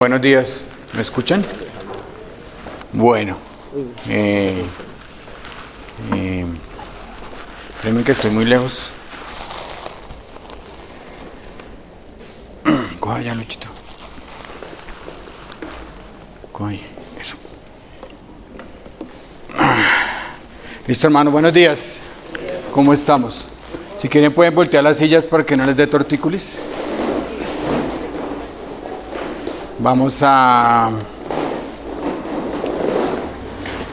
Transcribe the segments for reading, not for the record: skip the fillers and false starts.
Buenos días, ¿me escuchan? Bueno, créeme que estoy muy lejos. Coja ya, Luchito. Coja, eso. Listo, hermano, buenos días. ¿Cómo estamos? Si quieren pueden voltear las sillas para que no les dé tortícolis. Vamos a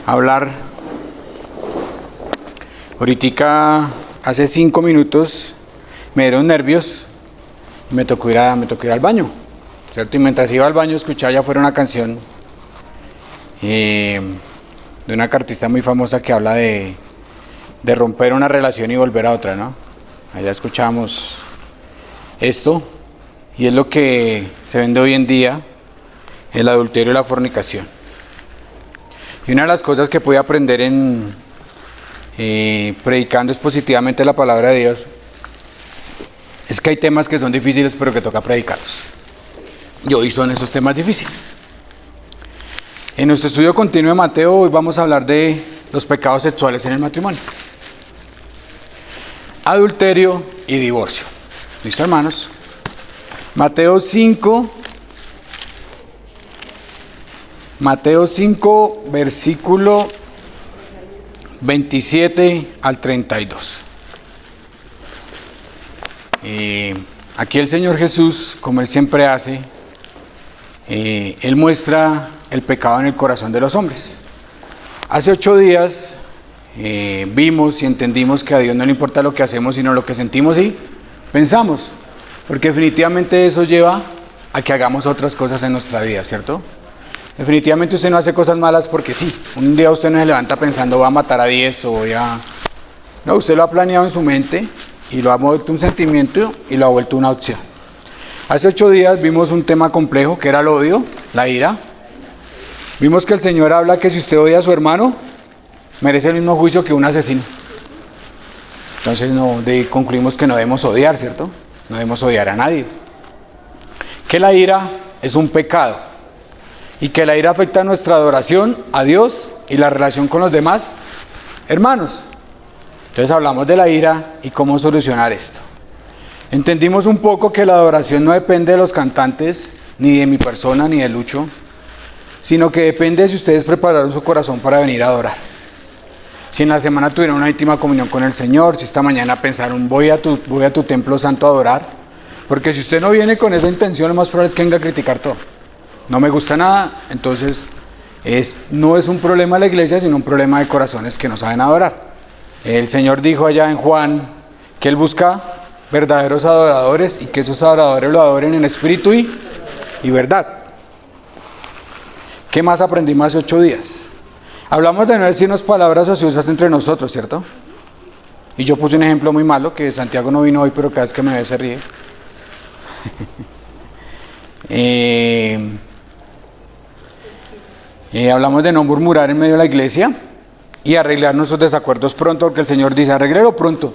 hablar ahorita. Hace 5 minutos me dieron nervios, me tocó ir al baño, ¿cierto? Y mientras iba al baño escuchaba allá afuera una canción de una artista muy famosa que habla de romper una relación y volver a otra, ¿no? Allá escuchamos esto y es lo que se vende hoy en día, el adulterio y la fornicación. Y una de las cosas que pude aprender en predicando expositivamente la palabra de Dios es que hay temas que son difíciles pero que toca predicarlos. Y hoy son esos temas difíciles. En nuestro estudio continuo de Mateo hoy vamos a hablar de los pecados sexuales en el matrimonio. Adulterio y divorcio. ¿Listo, hermanos? Mateo 5, versículo 27 al 32. Aquí el Señor Jesús, como Él siempre hace, Él muestra el pecado en el corazón de los hombres. Hace 8 días vimos y entendimos que a Dios no le importa lo que hacemos, sino lo que sentimos y pensamos. Porque definitivamente eso lleva a que hagamos otras cosas en nuestra vida, ¿cierto? Definitivamente usted no hace cosas malas porque sí. Un día usted no se levanta pensando voy a matar a 10 o voy a... No, usted lo ha planeado en su mente y lo ha vuelto un sentimiento y lo ha vuelto una opción. Hace 8 días vimos un tema complejo que era el odio, la ira. Vimos que el Señor habla que si usted odia a su hermano, merece el mismo juicio que un asesino. Entonces concluimos que no debemos odiar, ¿cierto? No debemos odiar a nadie. Que la ira es un pecado. Y que la ira afecta nuestra adoración a Dios y la relación con los demás hermanos. Entonces hablamos de la ira y cómo solucionar esto. Entendimos un poco que la adoración no depende de los cantantes, ni de mi persona, ni de Lucho, sino que depende de si ustedes prepararon su corazón para venir a adorar. Si en la semana tuvieron una íntima comunión con el Señor, si esta mañana pensaron voy a tu templo santo a adorar, porque si usted no viene con esa intención, lo más probable es que venga a criticar todo. No me gusta nada, entonces no es un problema de la iglesia, sino un problema de corazones que no saben adorar. El Señor dijo allá en Juan que Él busca verdaderos adoradores y que esos adoradores lo adoren en espíritu y verdad. ¿Qué más aprendimos hace 8 días? Hablamos de no decirnos palabras ociosas entre nosotros, ¿cierto? Y yo puse un ejemplo muy malo, que Santiago no vino hoy, pero cada vez que me ve se ríe. Hablamos de no murmurar en medio de la iglesia y arreglar nuestros desacuerdos pronto, porque el Señor dice, arréglelo pronto,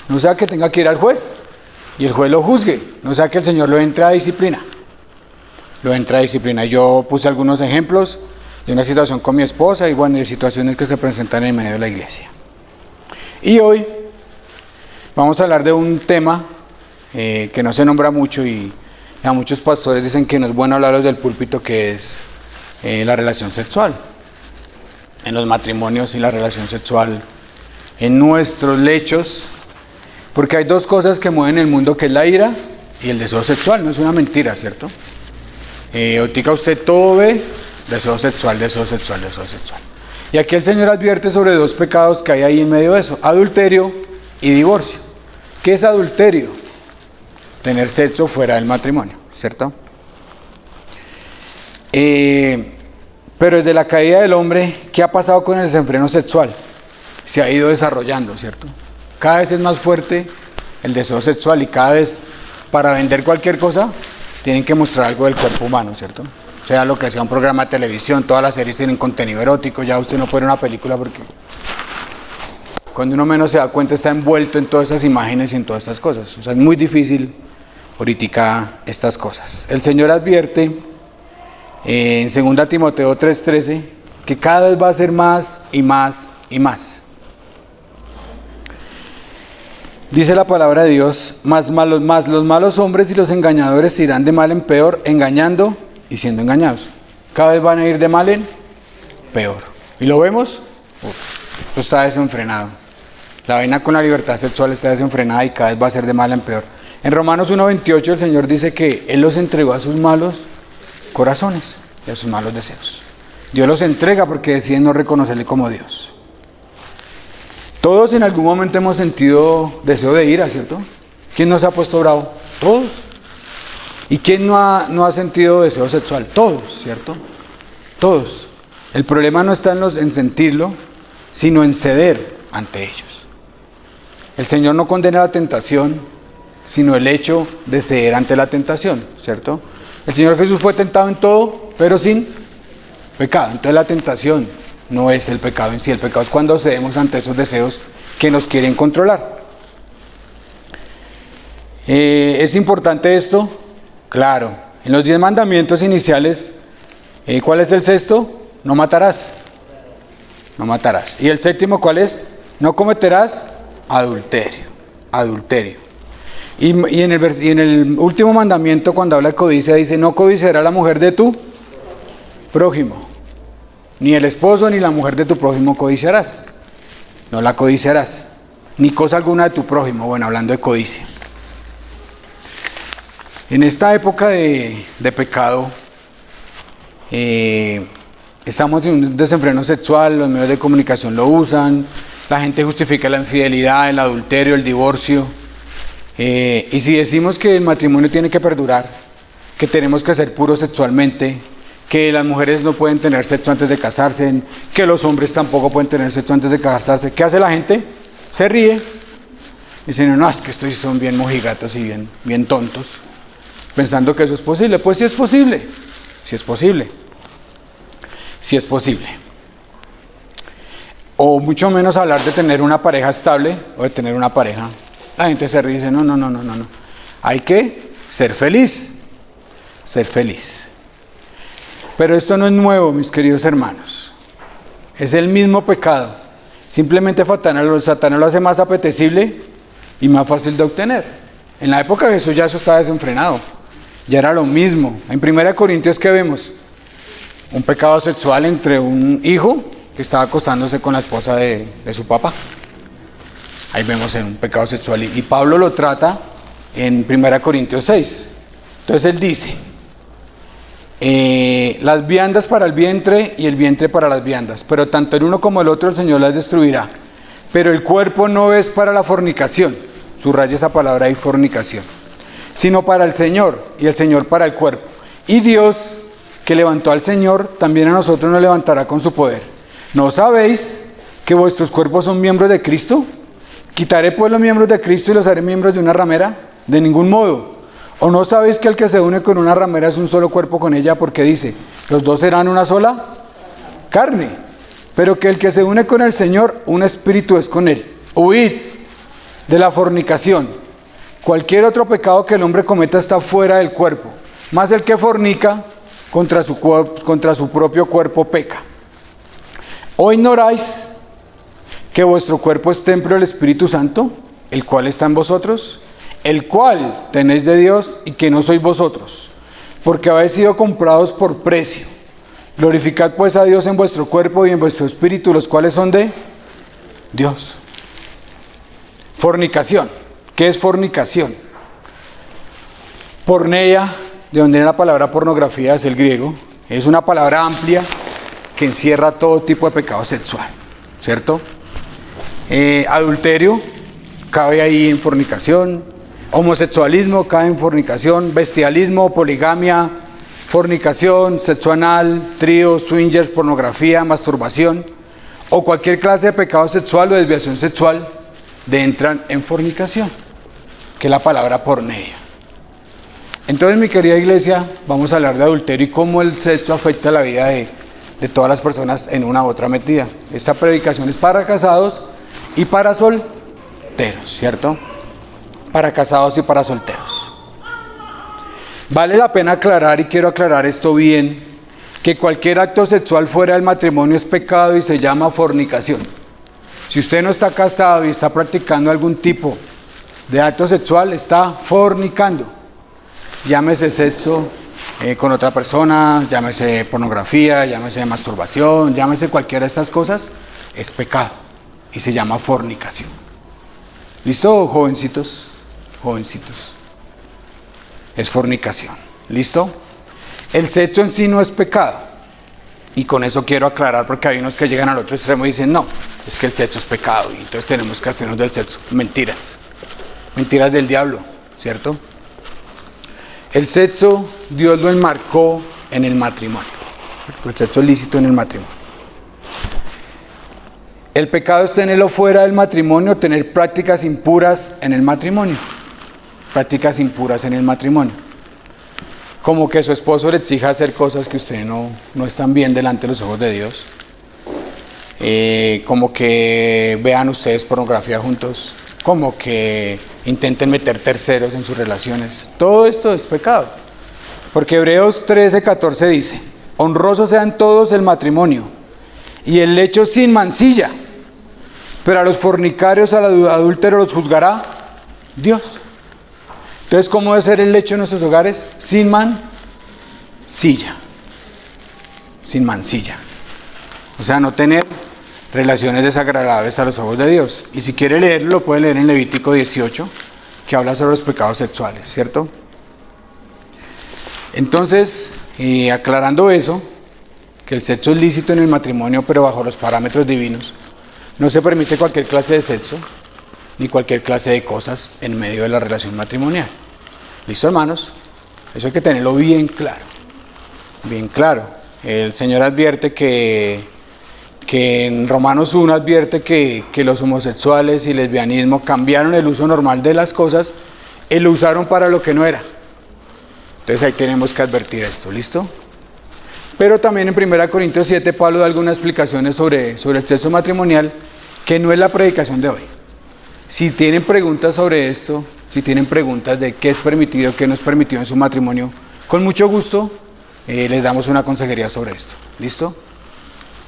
no sea que tenga que ir al juez y el juez lo juzgue, no sea que el Señor lo entre a disciplina. Yo puse algunos ejemplos de una situación con mi esposa y bueno, de situaciones que se presentan en medio de la iglesia. Y hoy vamos a hablar de un tema que no se nombra mucho y a muchos pastores dicen que no es bueno hablarlos del púlpito, que es la relación sexual en los matrimonios y la relación sexual en nuestros lechos, porque hay 2 cosas que mueven el mundo, que es la ira y el deseo sexual. No es una mentira, ¿cierto? Ahorita usted todo ve deseo sexual. Y aquí el Señor advierte sobre 2 pecados que hay ahí en medio de eso: adulterio y divorcio. ¿Qué es adulterio? Tener sexo fuera del matrimonio, ¿cierto? Pero desde la caída del hombre, ¿qué ha pasado con el desenfreno sexual? Se ha ido desarrollando, ¿cierto? Cada vez es más fuerte el deseo sexual y cada vez para vender cualquier cosa tienen que mostrar algo del cuerpo humano, ¿cierto? Sea lo que sea un programa de televisión, todas las series tienen contenido erótico, ya usted no puede ver una película porque cuando uno menos se da cuenta está envuelto en todas esas imágenes y en todas estas cosas. O sea, es muy difícil ahorita estas cosas. El Señor advierte en 2 Timoteo 3:13, que cada vez va a ser más y más y más. Dice la palabra de Dios, más los malos hombres y los engañadores se irán de mal en peor, engañando y siendo engañados. Cada vez van a ir de mal en peor. ¿Y lo vemos? Esto está desenfrenado. La vaina con la libertad sexual está desenfrenada y cada vez va a ser de mal en peor. En Romanos 1:28 el Señor dice que Él los entregó a sus malos corazones y a sus malos deseos. Dios los entrega porque deciden no reconocerle como Dios. Todos en algún momento hemos sentido deseo de ira, ¿cierto? ¿Quién no se ha puesto bravo? Todos. ¿Y quién no ha sentido deseo sexual? Todos, ¿cierto? Todos. El problema no está en sentirlo, sino en ceder ante ellos. El Señor no condena la tentación, sino el hecho de ceder ante la tentación, ¿cierto? El Señor Jesús fue tentado en todo, pero sin pecado. Entonces la tentación no es el pecado en sí. El pecado es cuando cedemos ante esos deseos que nos quieren controlar. ¿Es importante esto? Claro. En los 10 mandamientos iniciales, ¿cuál es el sexto? No matarás. No matarás. ¿Y el séptimo cuál es? No cometerás adulterio. Adulterio. Y en el último mandamiento, cuando habla de codicia, dice: no codiciará la mujer de tu prójimo. Ni el esposo ni la mujer de tu prójimo codiciarás. No la codiciarás. Ni cosa alguna de tu prójimo. Bueno, hablando de codicia. En esta época de pecado, estamos en un desenfreno sexual, los medios de comunicación lo usan, la gente justifica la infidelidad, el adulterio, el divorcio. Y si decimos que el matrimonio tiene que perdurar, que tenemos que ser puros sexualmente, que las mujeres no pueden tener sexo antes de casarse, que los hombres tampoco pueden tener sexo antes de casarse, ¿qué hace la gente? Se ríe. Dicen: no, es que estos son bien mojigatos y bien tontos, pensando que eso es posible. Pues sí es posible, sí es posible, sí es posible. O mucho menos hablar de tener una pareja estable o de tener una pareja. La gente se ríe y dice: no. Hay que ser feliz, ser feliz. Pero esto no es nuevo, mis queridos hermanos. Es el mismo pecado. Simplemente Satanás lo hace más apetecible y más fácil de obtener. En la época de Jesús ya eso estaba desenfrenado. Ya era lo mismo. En 1 Corintios, ¿qué vemos? Un pecado sexual entre un hijo que estaba acostándose con la esposa de su papá. Ahí vemos un pecado sexual. Y Pablo lo trata en 1 Corintios 6. Entonces él dice: las viandas para el vientre y el vientre para las viandas, pero tanto el uno como el otro el Señor las destruirá. Pero el cuerpo no es para la fornicación, subraya esa palabra ahí, fornicación, sino para el Señor, y el Señor para el cuerpo. Y Dios, que levantó al Señor, también a nosotros nos levantará con su poder. ¿No sabéis que vuestros cuerpos son miembros de Cristo? ¿Quitaré pues los miembros de Cristo y los haré miembros de una ramera? De ningún modo. ¿O no sabéis que el que se une con una ramera es un solo cuerpo con ella? Porque dice: los dos serán una sola carne. Pero que el que se une con el Señor, un espíritu es con él. Huid de la fornicación. Cualquier otro pecado que el hombre cometa está fuera del cuerpo, mas el que fornica contra su propio cuerpo peca. ¿O ignoráis que vuestro cuerpo es templo del Espíritu Santo, el cual está en vosotros, el cual tenéis de Dios y que no sois vosotros, porque habéis sido comprados por precio? Glorificad pues a Dios en vuestro cuerpo y en vuestro espíritu, los cuales son de Dios. Fornicación. ¿Qué es fornicación? Porneia, de donde viene la palabra pornografía, es el griego. Es una palabra amplia que encierra todo tipo de pecado sexual, ¿cierto? Adulterio cabe ahí en fornicación. Homosexualismo cae en fornicación. Bestialismo, poligamia, fornicación, sexo anal, trío, swingers, pornografía, masturbación o cualquier clase de pecado sexual o desviación sexual entran en fornicación, que es la palabra porneia. Entonces, mi querida iglesia, vamos a hablar de adulterio y cómo el sexo afecta la vida de todas las personas en una u otra medida. Esta predicación es para casados y para solteros, ¿cierto? Para casados y para solteros. Vale la pena aclarar, y quiero aclarar esto bien, que cualquier acto sexual fuera del matrimonio es pecado y se llama fornicación. Si usted no está casado y está practicando algún tipo de acto sexual, está fornicando. Llámese sexo con otra persona, llámese pornografía, llámese masturbación, llámese cualquiera de estas cosas, es pecado y se llama fornicación. ¿Listo, jovencitos? Jovencitos. Es fornicación. ¿Listo? El sexo en sí no es pecado. Y con eso quiero aclarar, porque hay unos que llegan al otro extremo y dicen, no, es que el sexo es pecado y entonces tenemos que abstenernos del sexo. Mentiras. Mentiras del diablo, ¿cierto? El sexo Dios lo enmarcó en el matrimonio. El sexo es lícito en el matrimonio. El pecado es tenerlo fuera del matrimonio, tener prácticas impuras en el matrimonio. Prácticas impuras en el matrimonio. Como que su esposo le exija hacer cosas que ustedes no están bien delante de los ojos de Dios. Como que vean ustedes pornografía juntos. Como que intenten meter terceros en sus relaciones. Todo esto es pecado. Porque Hebreos 13:14 dice, honrosos sean todos el matrimonio y el lecho sin mancilla, pero a los fornicarios, al adúltero los juzgará Dios. Entonces, ¿cómo debe ser el lecho en nuestros hogares? Sin mancilla. Sin mancilla. O sea, no tener relaciones desagradables a los ojos de Dios. Y si quiere leerlo, lo puede leer en Levítico 18, que habla sobre los pecados sexuales, ¿cierto? Entonces, aclarando eso, que el sexo es lícito en el matrimonio, pero bajo los parámetros divinos. No se permite cualquier clase de sexo, ni cualquier clase de cosas en medio de la relación matrimonial. ¿Listo, hermanos? Eso hay que tenerlo bien claro. Bien claro. El Señor advierte que en Romanos 1 advierte que los homosexuales y lesbianismo cambiaron el uso normal de las cosas y lo usaron para lo que no era. Entonces ahí tenemos que advertir esto, ¿listo? Pero también en 1 Corintios 7 Pablo da algunas explicaciones sobre el sexo matrimonial, que no es la predicación de hoy. Si tienen preguntas sobre esto, si tienen preguntas de qué es permitido, qué no es permitido en su matrimonio, con mucho gusto les damos una consejería sobre esto. ¿Listo?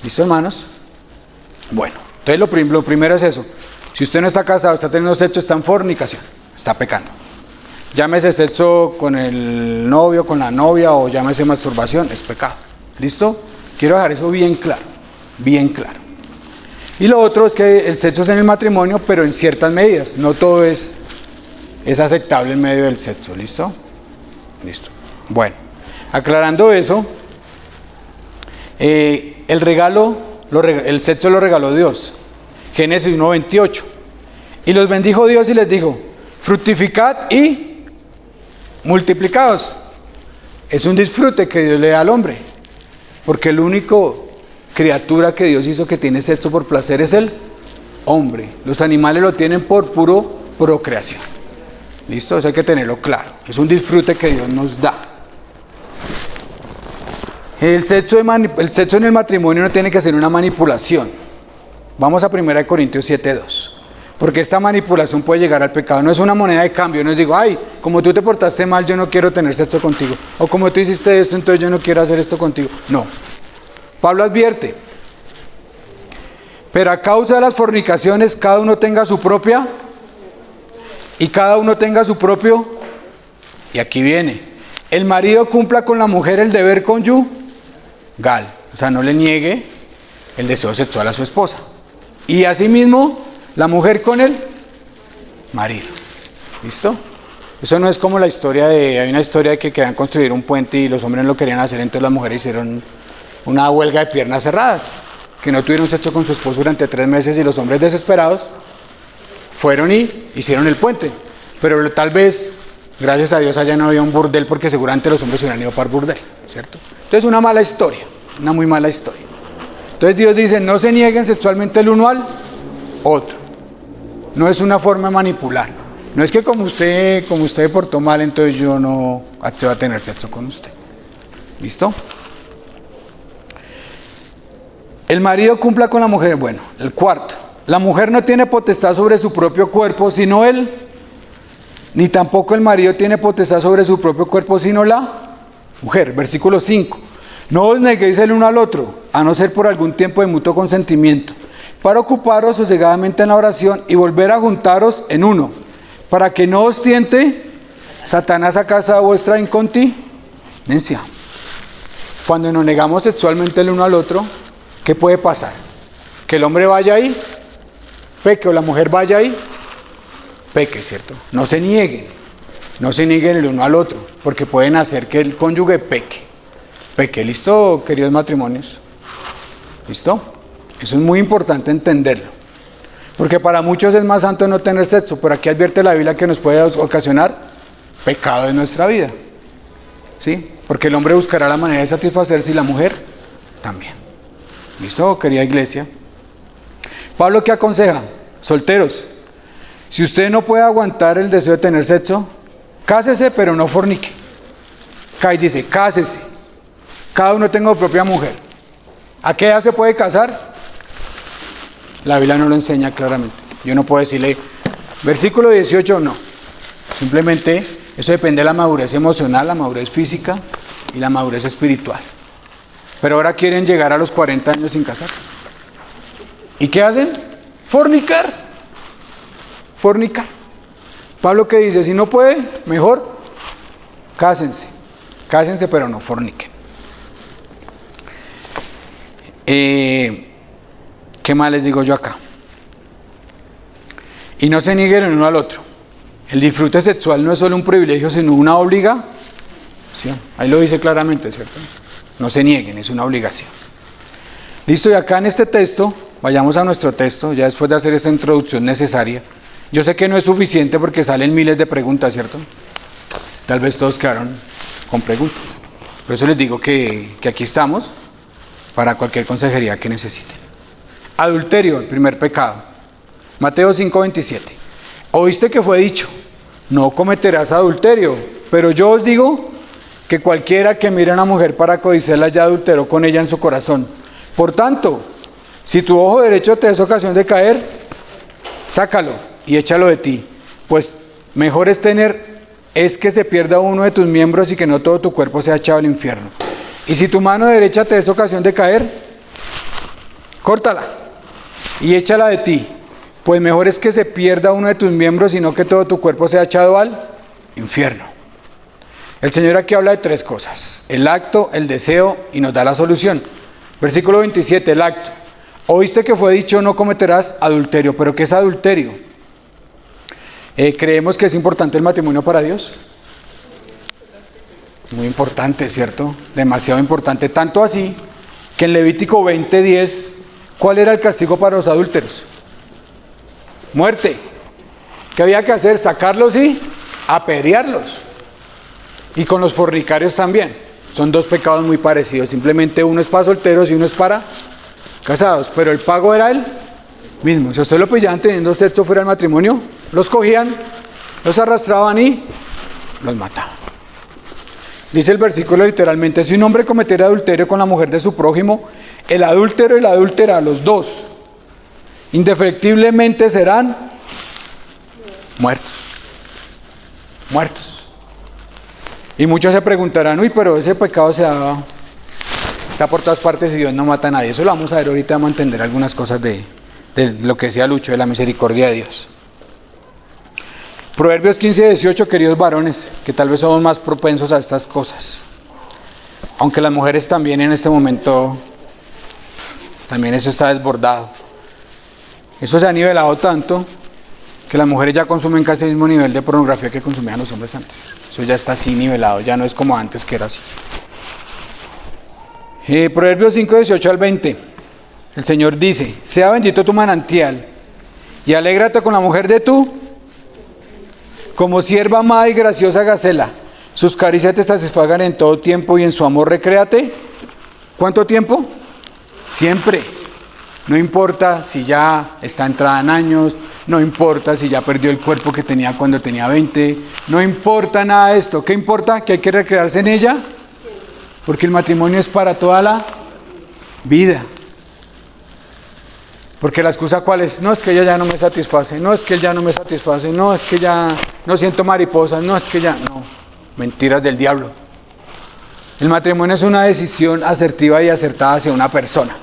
¿Listo, hermanos? Bueno, entonces lo primero es eso. Si usted no está casado, está teniendo sexo, está en fornicación, está pecando. Llámese sexo con el novio, con la novia, o llámese masturbación, es pecado. ¿Listo? Quiero dejar eso bien claro, bien claro. Y lo otro es que el sexo es en el matrimonio, pero en ciertas medidas. No todo es aceptable en medio del sexo. ¿Listo? Listo. Bueno, aclarando eso, el sexo lo regaló Dios. Génesis 1:28. Y los bendijo Dios y les dijo, fructificad y multiplicaos. Es un disfrute que Dios le da al hombre, porque el único criatura que Dios hizo que tiene sexo por placer es el hombre. Los animales lo tienen por puro procreación. ¿Listo? Eso hay que tenerlo claro. Es un disfrute que Dios nos da. El sexo en el matrimonio no tiene que ser una manipulación. Vamos a 1 Corintios 7:2. Porque esta manipulación puede llegar al pecado. No es una moneda de cambio. No es digo, ay, como tú te portaste mal, yo no quiero tener sexo contigo. O como tú hiciste esto, entonces yo no quiero hacer esto contigo. No. Pablo advierte, pero a causa de las fornicaciones, cada uno tenga su propia, y cada uno tenga su propio, y aquí viene, el marido cumpla con la mujer el deber conyugal, o sea, no le niegue el deseo sexual a su esposa, y asimismo, la mujer con el marido. ¿Listo? Eso no es como la historia hay una historia de que querían construir un puente y los hombres no lo querían hacer, entonces las mujeres hicieron una huelga de piernas cerradas, que no tuvieron sexo con su esposo durante 3 meses y los hombres desesperados fueron y hicieron el puente. Pero tal vez, gracias a Dios, allá no había un burdel, porque seguramente los hombres hubieran ido para el burdel, ¿cierto? Entonces una mala historia, una muy mala historia. Entonces Dios dice, no se nieguen sexualmente el uno al otro. No es una forma de manipular. No es que como usted portó mal, entonces yo no accedo a tener sexo con usted. ¿Listo? El marido cumpla con la mujer. Bueno, el cuarto. La mujer no tiene potestad sobre su propio cuerpo, sino él. Ni tampoco el marido tiene potestad sobre su propio cuerpo, sino la mujer. Versículo 5. No os neguéis el uno al otro, a no ser por algún tiempo de mutuo consentimiento, para ocuparos sosegadamente en la oración y volver a juntaros en uno, para que no os tiente Satanás a causa de vuestra incontinencia. Cuando nos negamos sexualmente el uno al otro, ¿qué puede pasar? Que el hombre vaya ahí, peque, o la mujer vaya ahí, peque, ¿cierto? No se nieguen el uno al otro, porque pueden hacer que el cónyuge peque. Peque, ¿listo, queridos matrimonios? ¿Listo? Eso es muy importante entenderlo. Porque para muchos es más santo no tener sexo, pero aquí advierte la Biblia que nos puede ocasionar pecado en nuestra vida. ¿Sí? Porque el hombre buscará la manera de satisfacerse y la mujer también. ¿Listo, querida iglesia? Pablo, ¿qué aconseja? Solteros, si usted no puede aguantar el deseo de tener sexo, cásese, pero no fornique. Acá dice, cásese. Cada uno tenga su propia mujer. ¿A qué edad se puede casar? La Biblia no lo enseña claramente. Yo no puedo decirle, versículo 18, no. Simplemente eso depende de la madurez emocional, la madurez física y la madurez espiritual. Pero ahora quieren llegar a los 40 años sin casarse. ¿Y qué hacen? Fornicar. Fornicar. Pablo, ¿qué dice? Si no puede, mejor cásense. Cásense, pero no forniquen. ¿Qué más les digo yo acá? Y no se nieguen el uno al otro. El disfrute sexual no es solo un privilegio, sino una obligación. Ahí lo dice claramente, ¿cierto? No se nieguen, es una obligación. Listo, y acá en este texto, vayamos a nuestro texto, ya después de hacer esta introducción necesaria. Yo sé que no es suficiente porque salen miles de preguntas, ¿cierto? Tal vez todos quedaron con preguntas. Por eso les digo que aquí estamos para cualquier consejería que necesiten. Adulterio, el primer pecado. Mateo 5:27. Oíste que fue dicho, no cometerás adulterio, pero yo os digo que cualquiera que mire a una mujer para codiciarla ya adulteró con ella en su corazón. Por tanto, si tu ojo derecho te es ocasión de caer, sácalo y échalo de ti, pues mejor es que se pierda uno de tus miembros y que no todo tu cuerpo sea echado al infierno. Y si tu mano derecha te es ocasión de caer, córtala y échala de ti, pues mejor es que se pierda uno de tus miembros y no que todo tu cuerpo sea echado al infierno. El Señor aquí habla de tres cosas: el acto, el deseo, y nos da la solución. Versículo 27, el acto. Oíste que fue dicho, no cometerás adulterio. ¿Pero qué es adulterio? ¿Creemos que es importante el matrimonio para Dios? Muy importante, ¿cierto? Demasiado importante. Tanto así que en Levítico 20:10, ¿cuál era el castigo para los adúlteros? Muerte. ¿Qué había que hacer? Sacarlos y apedrearlos. Y con los fornicarios también. Son dos pecados muy parecidos. Simplemente uno es para solteros y uno es para casados. Pero el pago era el mismo. Si ustedes lo pillaban teniendo sexo fuera del matrimonio, los cogían, los arrastraban y los mataban. Dice el versículo literalmente: si un hombre cometiera adulterio con la mujer de su prójimo, el adúltero y la adúltera, los dos, indefectiblemente serán muertos. Muertos. Y muchos se preguntarán, uy, pero ese pecado está por todas partes y Dios no mata a nadie. Eso lo vamos a ver ahorita, vamos a entender algunas cosas de lo que decía Lucho, de la misericordia de Dios. Proverbios 15:18, queridos varones, que tal vez somos más propensos a estas cosas. Aunque las mujeres también en este momento, también eso está desbordado. Eso se ha nivelado tanto que las mujeres ya consumen casi el mismo nivel de pornografía que consumían los hombres antes. Eso ya está así nivelado, ya no es como antes que era así. Proverbios 5:18 al 20. El Señor dice: sea bendito tu manantial y alégrate con la mujer de tu, como sierva amada y graciosa gacela. Sus caricias te satisfagan en todo tiempo y en su amor recréate. ¿Cuánto tiempo? Siempre. No importa si ya está entrada en años, no importa si ya perdió el cuerpo que tenía cuando tenía 20, no importa nada de esto. ¿Qué importa? Que hay que recrearse en ella, porque el matrimonio es para toda la vida. Porque la excusa ¿cuál es? No, es que ella ya no me satisface, no, es que él ya no me satisface, no, es que ya no siento mariposas, no, es que ya, no, mentiras del diablo. El matrimonio es una decisión asertiva y acertada hacia una persona,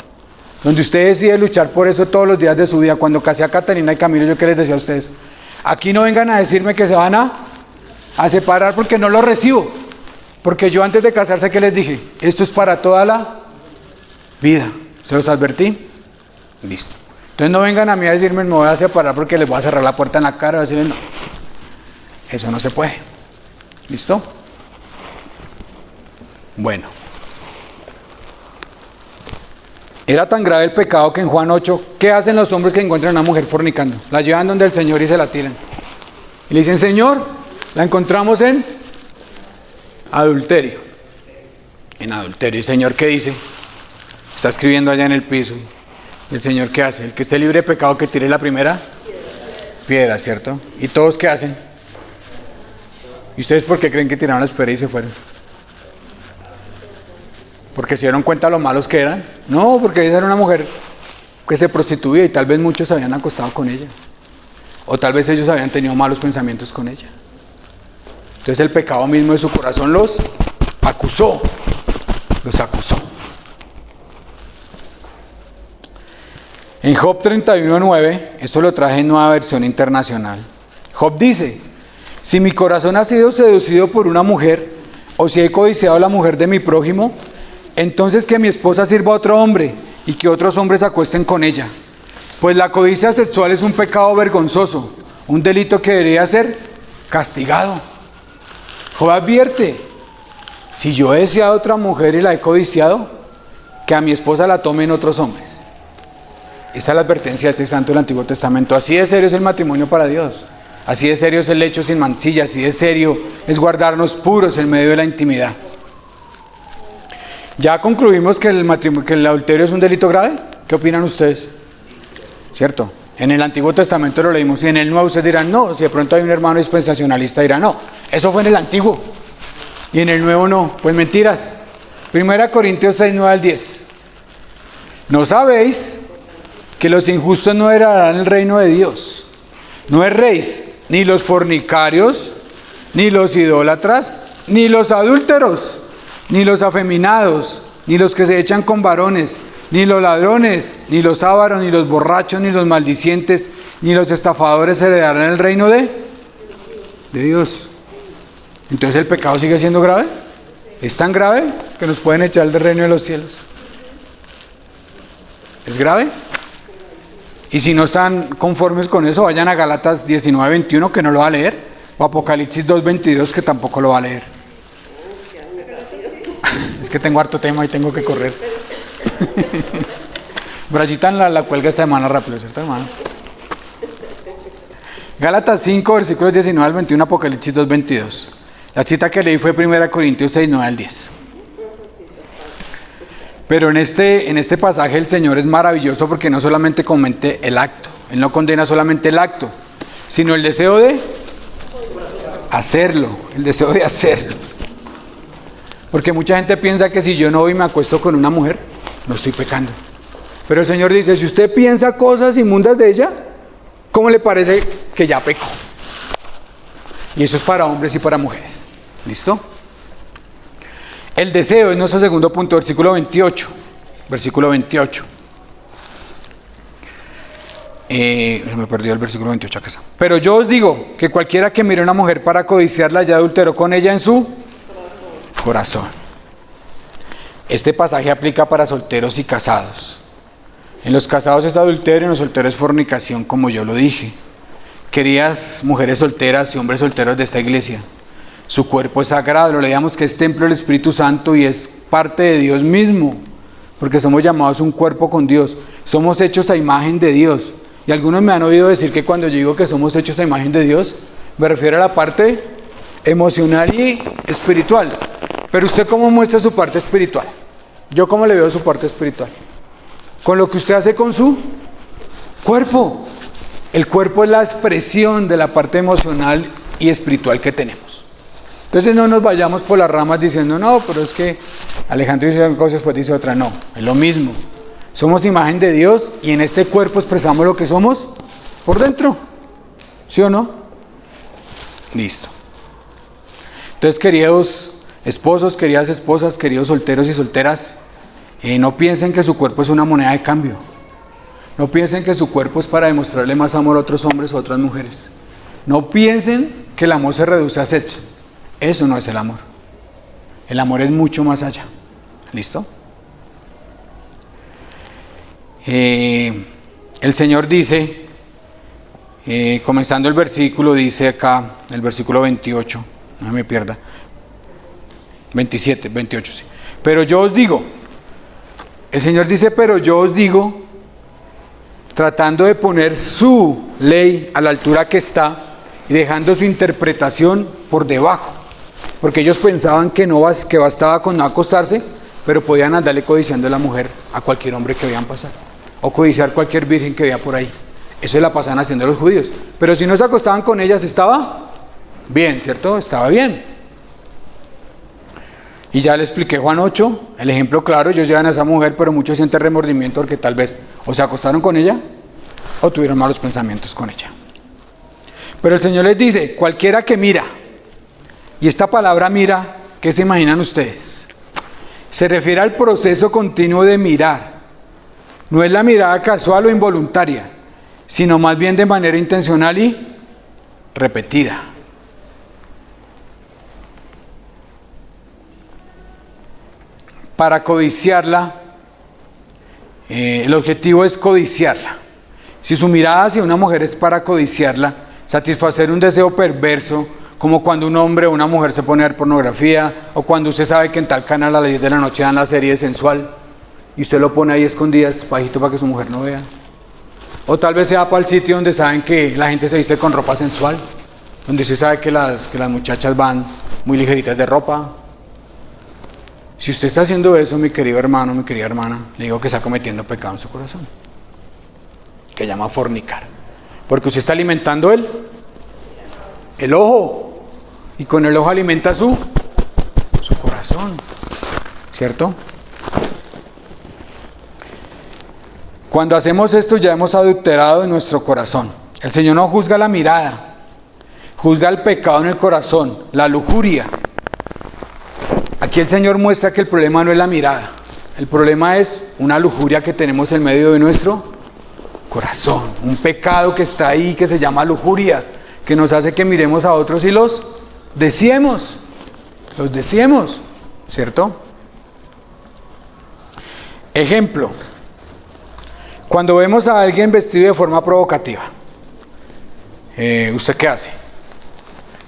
donde usted decide luchar por eso todos los días de su vida. Cuando casé a Catalina y Camilo, yo qué les decía a ustedes, aquí no vengan a decirme que se van a separar porque no lo recibo, porque yo antes de casarse, ¿qué les dije? Esto es para toda la vida. ¿Se los advertí? Listo. Entonces no vengan a mí a decirme me voy a separar porque les voy a cerrar la puerta en la cara, voy a decirles no, eso no se puede. ¿Listo? Bueno. Era tan grave el pecado que en Juan 8, ¿qué hacen los hombres que encuentran a una mujer fornicando? La llevan donde el Señor y se la tiran. Y le dicen, Señor, la encontramos en adulterio. En adulterio. ¿Y el Señor qué dice? Está escribiendo allá en el piso. ¿Y el Señor qué hace? El que esté libre de pecado que tire la primera piedra, ¿cierto? ¿Y todos qué hacen? ¿Y ustedes por qué creen que tiraron las piedras y se fueron? ¿Porque se dieron cuenta lo malos que eran? No, porque ella era una mujer que se prostituía y tal vez muchos se habían acostado con ella. O tal vez ellos habían tenido malos pensamientos con ella. Entonces el pecado mismo de su corazón los acusó. Los acusó. En Job 31:9, esto lo traje en Nueva Versión Internacional. Job dice, si mi corazón ha sido seducido por una mujer, o si he codiciado a la mujer de mi prójimo, entonces que mi esposa sirva a otro hombre, y que otros hombres se acuesten con ella. Pues la codicia sexual es un pecado vergonzoso, un delito que debería ser castigado. Job advierte, si yo he deseado a otra mujer y la he codiciado, que a mi esposa la tomen otros hombres. Esta es la advertencia de este santo del Antiguo Testamento. Así de serio es el matrimonio para Dios. Así de serio es el lecho sin mancilla. Así de serio es guardarnos puros en medio de la intimidad. Ya concluimos que el adulterio es un delito grave. ¿Qué opinan ustedes? ¿Cierto? En el Antiguo Testamento lo leímos y en el Nuevo ustedes dirán no. Si de pronto hay un hermano dispensacionalista dirá no. Eso fue en el Antiguo. Y en el Nuevo no. Pues mentiras. 1 Corintios 6:9-10. ¿No sabéis que los injustos no heredarán el reino de Dios? No erréis, ni los fornicarios, ni los idólatras, ni los adúlteros, ni los afeminados, ni los que se echan con varones, ni los ladrones, ni los ávaros, ni los borrachos, ni los maldicientes, ni los estafadores heredarán el reino de Dios. Entonces el pecado sigue siendo grave. Es tan grave que nos pueden echar del reino de los cielos. ¿Es grave? Y si no están conformes con eso, vayan a Gálatas 19:21, que no lo va a leer, o Apocalipsis 2:22, que tampoco lo va a leer. Es que tengo harto tema y tengo que correr. Brayita la cuelga esta semana rápido, ¿cierto, hermano? Gálatas 5, versículos 19-21, Apocalipsis 2:22. La cita que leí fue 1 Corintios 6:9-10. Pero en este pasaje el Señor es maravilloso porque no solamente comete el acto, Él no condena solamente el acto, sino el deseo de hacerlo, el deseo de hacerlo. Porque mucha gente piensa que si yo no voy y me acuesto con una mujer, no estoy pecando. Pero el Señor dice, si usted piensa cosas inmundas de ella, ¿cómo le parece que ya pecó? Y eso es para hombres y para mujeres. ¿Listo? El deseo es nuestro segundo punto, versículo 28. Versículo 28. Me perdió el versículo 28 acá está. Pero yo os digo que cualquiera que mire a una mujer para codiciarla ya adulteró con ella en su corazón. Este pasaje aplica para solteros y casados. En los casados es adulterio, en los solteros es fornicación, como yo lo dije. Queridas mujeres solteras y hombres solteros de esta iglesia, su cuerpo es sagrado, lo leíamos que es templo del Espíritu Santo y es parte de Dios mismo, porque somos llamados un cuerpo con Dios, somos hechos a imagen de Dios. Y algunos me han oído decir que cuando yo digo que somos hechos a imagen de Dios, me refiero a la parte emocional y espiritual. Pero usted, ¿cómo muestra su parte espiritual? Yo, ¿cómo le veo su parte espiritual? Con lo que usted hace con su cuerpo. El cuerpo es la expresión de la parte emocional y espiritual que tenemos. Entonces no nos vayamos por las ramas diciendo, no, pero es que Alejandro dice una cosa y después dice otra. No, es lo mismo. Somos imagen de Dios y en este cuerpo expresamos lo que somos por dentro. ¿Sí o no? Listo. Entonces, queridos Esposos, queridas esposas, queridos solteros y solteras, no piensen que su cuerpo es una moneda de cambio. No piensen que su cuerpo es para demostrarle más amor a otros hombres o a otras mujeres. No piensen que el amor se reduce a sexo. Eso no es el amor. El amor es mucho más allá. ¿Listo? El Señor dice, comenzando el versículo, dice acá, el versículo 28, no me pierda, 27, 28, sí. Pero yo os digo, el Señor dice, pero yo os digo, tratando de poner su ley a la altura que está y dejando su interpretación por debajo, porque ellos pensaban que bastaba con no acostarse, pero podían andarle codiciando a la mujer a cualquier hombre que veían pasar, o codiciar cualquier virgen que veía por ahí. Eso la pasaban haciendo los judíos, pero si no se acostaban con ellas estaba bien, ¿cierto? Estaba bien. Y ya le expliqué Juan 8, el ejemplo claro, ellos llevan a esa mujer, pero muchos sienten remordimiento porque tal vez o se acostaron con ella o tuvieron malos pensamientos con ella. Pero el Señor les dice, cualquiera que mira, y esta palabra mira, ¿qué se imaginan ustedes? Se refiere al proceso continuo de mirar. No es la mirada casual o involuntaria, sino más bien de manera intencional y repetida. Para codiciarla, el objetivo es codiciarla. Si su mirada hacia una mujer es para codiciarla, satisfacer un deseo perverso, como cuando un hombre o una mujer se pone a ver pornografía, o cuando usted sabe que en tal canal a las 10 de la noche dan la serie sensual, y usted lo pone ahí escondidas, bajito para que su mujer no vea. O tal vez sea para el sitio donde saben que la gente se viste con ropa sensual, donde se sabe que las muchachas van muy ligeritas de ropa. Si usted está haciendo eso, mi querido hermano, mi querida hermana, le digo que está cometiendo pecado en su corazón, que llama fornicar, porque usted está alimentando el ojo, y con el ojo alimenta su corazón, ¿cierto? Cuando hacemos esto ya hemos adulterado en nuestro corazón. El Señor no juzga la mirada, juzga el pecado en el corazón, la lujuria. Aquí el Señor muestra que el problema no es la mirada, el problema es una lujuria que tenemos en medio de nuestro corazón, un pecado que está ahí que se llama lujuria, que nos hace que miremos a otros y los deseemos, ¿cierto? Ejemplo, cuando vemos a alguien vestido de forma provocativa, ¿usted qué hace?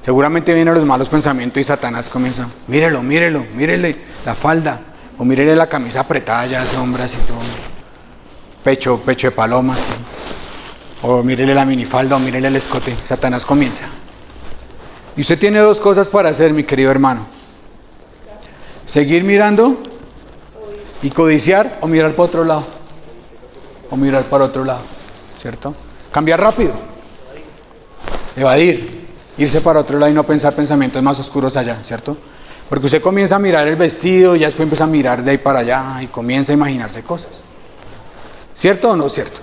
Seguramente vienen los malos pensamientos y Satanás comienza, mírele la falda, o mírele la camisa apretada ya, ese hombre así todo, pecho de paloma, así. O mírele la minifalda, o mírele el escote. Satanás comienza. Y usted tiene dos cosas para hacer, mi querido hermano: seguir mirando y codiciar, o mirar para otro lado, o mirar para otro lado, ¿cierto? Cambiar rápido, evadir, irse para otro lado y no pensar pensamientos más oscuros allá, ¿cierto? Porque usted comienza a mirar el vestido, ya después empieza a mirar de ahí para allá y comienza a imaginarse cosas. ¿Cierto o no cierto?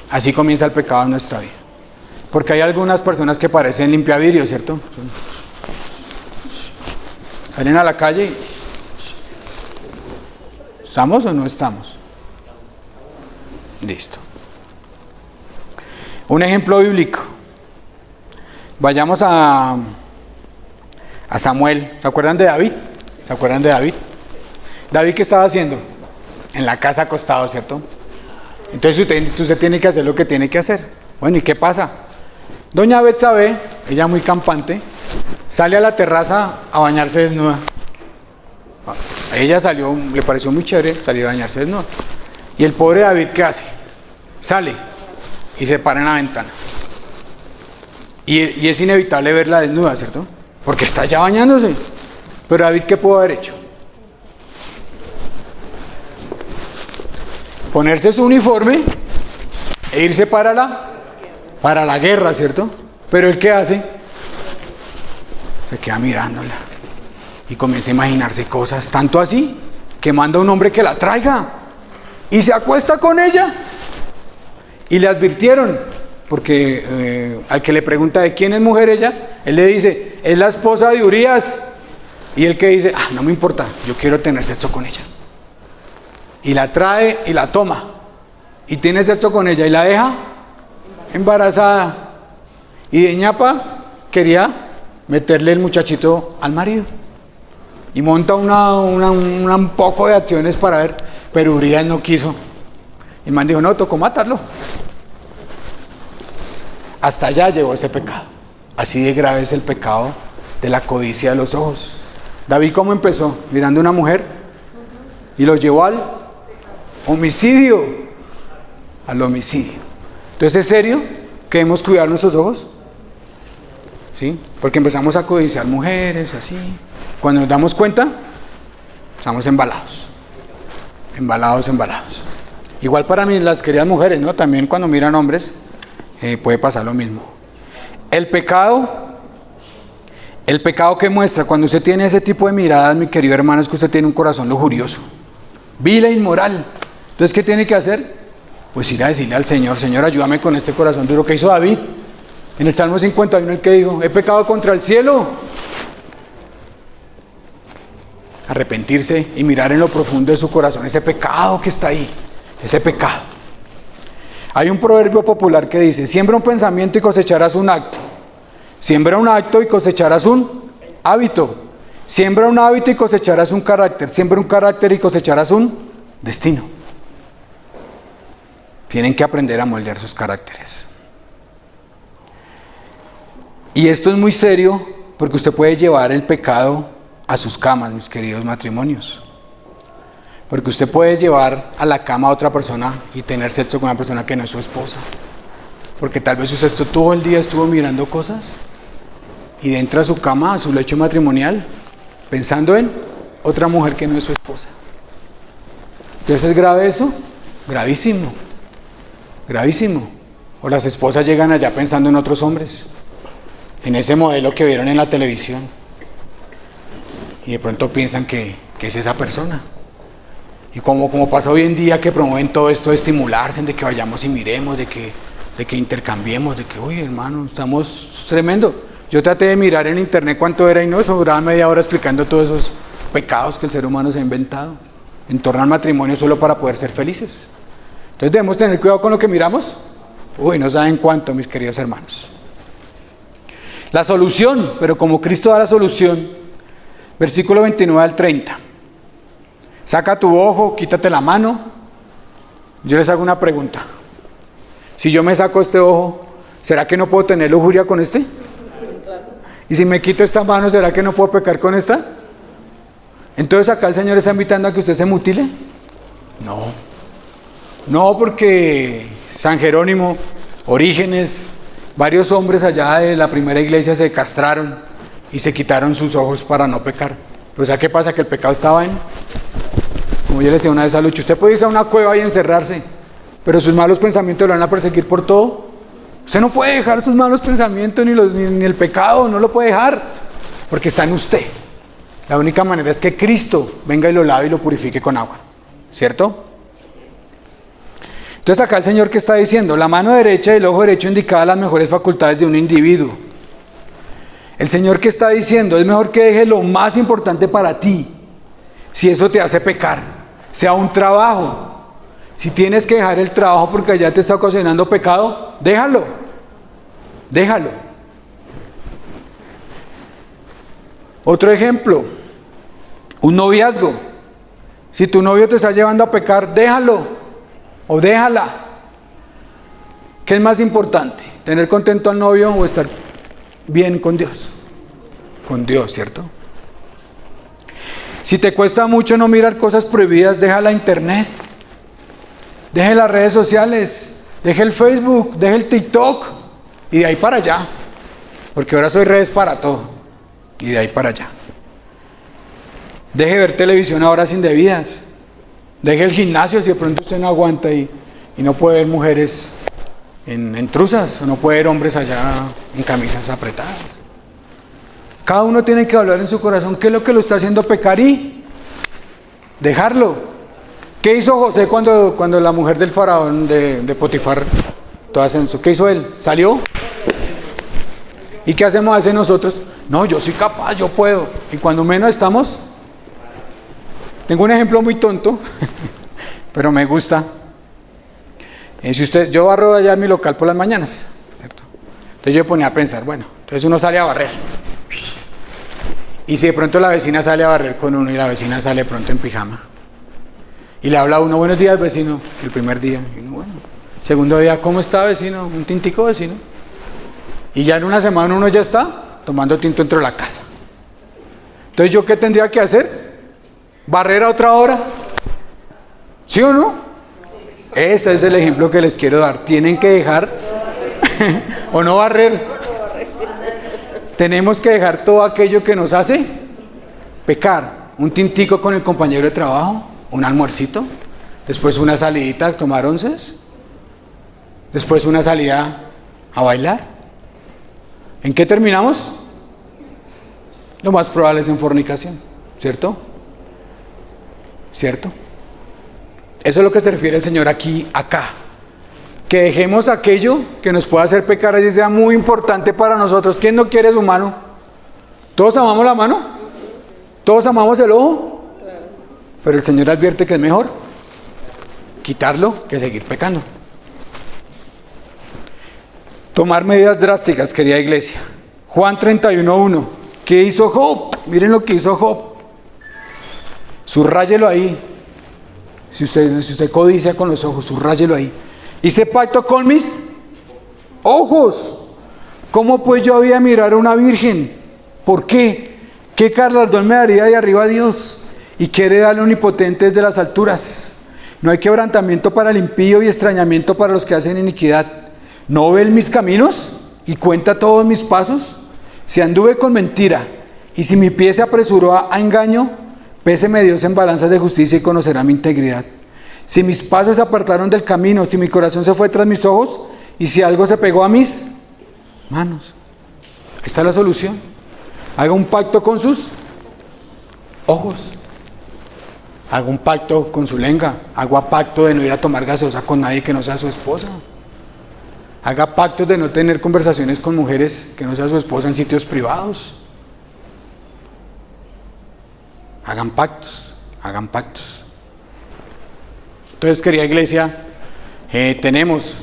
Así comienza el pecado en nuestra vida. Porque hay algunas personas que parecen limpiavidrios, ¿cierto? Salen a la calle y... ¿Estamos o no estamos? Listo. Un ejemplo bíblico. Vayamos a Samuel. ¿Se acuerdan de David? ¿Se acuerdan de David? ¿David qué estaba haciendo? En la casa acostado, ¿cierto? Entonces usted tiene que hacer lo que tiene que hacer. Bueno, ¿y qué pasa? Doña Betsabé, ella muy campante, sale a la terraza a bañarse desnuda. A ella salió, le pareció muy chévere salir a bañarse desnuda. Y el pobre David, ¿qué hace? Sale y se para en la ventana. Y es inevitable verla desnuda, ¿cierto? Porque está ya bañándose. Pero David, ¿qué pudo haber hecho? Ponerse su uniforme e irse para la guerra, ¿cierto? Pero ¿él qué hace? Se queda mirándola y comienza a imaginarse cosas, tanto así que manda a un hombre que la traiga y se acuesta con ella. Y le advirtieron, porque al que le pregunta de quién es mujer ella, él le dice, es la esposa de Urías. Y el que dice, no me importa, yo quiero tener sexo con ella. Y la trae y la toma. Y tiene sexo con ella y la deja embarazada. Y de ñapa quería meterle el muchachito al marido. Y monta un poco de acciones para ver, pero Urias no quiso. Y el man dijo, no, tocó matarlo. Hasta allá llegó ese pecado. Así de grave es el pecado de la codicia de los ojos. David, ¿cómo empezó? Mirando a una mujer y lo llevó al homicidio. Al homicidio. Entonces, ¿es serio que debemos cuidar nuestros ojos? ¿Sí? Porque empezamos a codiciar mujeres, así. Cuando nos damos cuenta, estamos embalados. Embalados. Igual para mí, las queridas mujeres, ¿no? También cuando miran hombres, puede pasar lo mismo. El pecado que muestra cuando usted tiene ese tipo de miradas, mi querido hermano, es que usted tiene un corazón lujurioso, vil e inmoral. Entonces, ¿qué tiene que hacer? Pues ir a decirle al Señor, Señor, ayúdame con este corazón duro que hizo David. En el Salmo 51, el que dijo, he pecado contra el cielo. Arrepentirse y mirar en lo profundo de su corazón ese pecado que está ahí, ese pecado. Hay un proverbio popular que dice, siembra un pensamiento y cosecharás un acto. Siembra un acto y cosecharás un hábito. Siembra un hábito y cosecharás un carácter. Siembra un carácter y cosecharás un destino. Tienen que aprender a moldear sus caracteres. Y esto es muy serio porque usted puede llevar el pecado a sus camas, mis queridos matrimonios. Porque usted puede llevar a la cama a otra persona y tener sexo con una persona que no es su esposa. Porque tal vez usted todo el día estuvo mirando cosas y entra a su cama, a su lecho matrimonial, pensando en otra mujer que no es su esposa. Entonces, ¿es grave eso? Gravísimo. Gravísimo. O las esposas llegan allá pensando en otros hombres, en ese modelo que vieron en la televisión, y de pronto piensan que es esa persona. Y como pasa hoy en día, que promueven todo esto de estimularse, de que vayamos y miremos, de que intercambiemos, de que, oye hermano, estamos tremendo. Yo traté de mirar en internet cuánto era y no, eso duraba media hora explicando todos esos pecados que el ser humano se ha inventado en torno al matrimonio solo para poder ser felices. Entonces debemos tener cuidado con lo que miramos. Uy, no saben cuánto, mis queridos hermanos. La solución, pero como Cristo da la solución, versículo 29 al 30. Saca tu ojo, quítate la mano. Yo les hago una pregunta. Si yo me saco este ojo, ¿será que no puedo tener lujuria con este? Y si me quito esta mano, ¿será que no puedo pecar con esta? Entonces acá el Señor está invitando a que usted se mutile. No, porque San Jerónimo, Orígenes, varios hombres allá de la primera iglesia se castraron y se quitaron sus ojos para no pecar. Pero ¿sabe qué pasa? Que el pecado estaba como yo les decía una vez a Lucho, usted puede irse a una cueva y encerrarse, pero sus malos pensamientos lo van a perseguir por todo. Usted no puede dejar sus malos pensamientos ni el pecado, no lo puede dejar, porque está en usted. La única manera es que Cristo venga y lo lave y lo purifique con agua, ¿cierto? Entonces acá el Señor, ¿qué está diciendo? La mano derecha y el ojo derecho indicaban las mejores facultades de un individuo. El Señor, ¿qué está diciendo? Es mejor que dejes lo más importante para ti, si eso te hace pecar, sea un trabajo. Si tienes que dejar el trabajo porque allá te está ocasionando pecado, déjalo. Otro ejemplo, un noviazgo. Si tu novio te está llevando a pecar, déjalo o déjala. ¿Qué es más importante? ¿Tener contento al novio o estar bien con Dios? Con Dios, ¿cierto? Si te cuesta mucho no mirar cosas prohibidas, deja la internet, deje las redes sociales, deje el Facebook, deje el TikTok y de ahí para allá, porque ahora soy redes para todo y de ahí para allá. Deje ver televisión a horas indebidas, deje el gimnasio si de pronto usted no aguanta y no puede ver mujeres en truzas o no puede ver hombres allá en camisas apretadas. Cada uno tiene que hablar en su corazón qué es lo que lo está haciendo pecar y dejarlo. ¿Qué hizo José cuando la mujer del faraón de Potifar, todas en su, qué hizo él? ¿Salió? ¿Y qué hacemos a veces nosotros? No, yo soy capaz, yo puedo. Y cuando menos estamos, tengo un ejemplo muy tonto, pero me gusta. Yo barro allá en mi local por las mañanas, ¿cierto? Entonces yo me ponía a pensar, bueno, entonces uno sale a barrer. Y si de pronto la vecina sale a barrer con uno y la vecina sale pronto en pijama. Y le habla a uno, buenos días vecino, el primer día. Y uno, bueno. Segundo día, ¿cómo está vecino? Un tintico vecino. Y ya en una semana uno ya está tomando tinto dentro de la casa. Entonces, ¿yo qué tendría que hacer? ¿Barrer a otra hora? ¿Sí o no? Ese es el ejemplo que les quiero dar. Tienen que dejar, o no barrer. Tenemos que dejar todo aquello que nos hace pecar. Un tintico con el compañero de trabajo, un almuercito, después una salidita a tomar onces, después una salida a bailar. ¿En qué terminamos? Lo más probable es en fornicación, ¿cierto? ¿Cierto? Eso es lo que se refiere el Señor aquí, acá. Que dejemos aquello que nos pueda hacer pecar, así sea muy importante para nosotros. ¿Quién no quiere su mano? ¿Todos amamos la mano? ¿Todos amamos el ojo? Pero el Señor advierte que es mejor quitarlo que seguir pecando. Tomar medidas drásticas, querida iglesia. Juan 31:1. ¿Qué hizo Job? Miren lo que hizo Job. Subráyelo ahí. Si usted codicia con los ojos, subráyelo ahí. Hice pacto con mis ojos. ¿Cómo pues yo había mirar a una virgen? ¿Por qué? ¿Qué galardón me daría de arriba a Dios? ¿Y quiere darle omnipotente desde las alturas? No hay quebrantamiento para el impío y extrañamiento para los que hacen iniquidad. ¿No ve mis caminos y cuenta todos mis pasos? Si anduve con mentira y si mi pie se apresuró a engaño, péseme Dios en balanzas de justicia y conocerá mi integridad. Si mis pasos se apartaron del camino, si mi corazón se fue tras mis ojos y si algo se pegó a mis manos. Ahí está la solución. Haga un pacto con sus ojos. Haga un pacto con su lengua. Haga pacto de no ir a tomar gaseosa con nadie que no sea su esposa. Haga pactos de no tener conversaciones con mujeres que no sea su esposa en sitios privados. Hagan pactos, hagan pactos. Entonces, querida iglesia, tenemos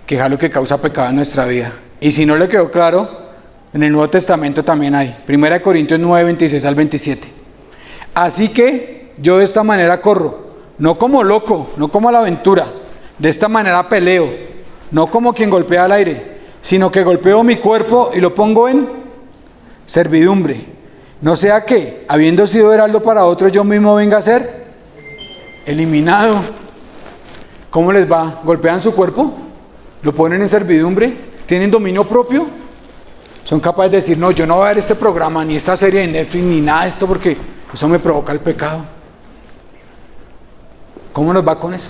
que dejar lo que causa pecado en nuestra vida. Y si no le quedó claro, en el Nuevo Testamento también hay. 1 Corintios 9, 26 al 27. Así que yo de esta manera corro, no como loco, no como a la aventura. De esta manera peleo, no como quien golpea al aire, sino que golpeo mi cuerpo y lo pongo en servidumbre. No sea que, habiendo sido heraldo para otro, yo mismo venga a ser eliminado. ¿Cómo les va? ¿Golpean su cuerpo? ¿Lo ponen en servidumbre? ¿Tienen dominio propio? ¿Son capaces de decir, no, yo no voy a ver este programa, ni esta serie de Netflix, ni nada de esto, porque eso me provoca el pecado? ¿Cómo nos va con eso?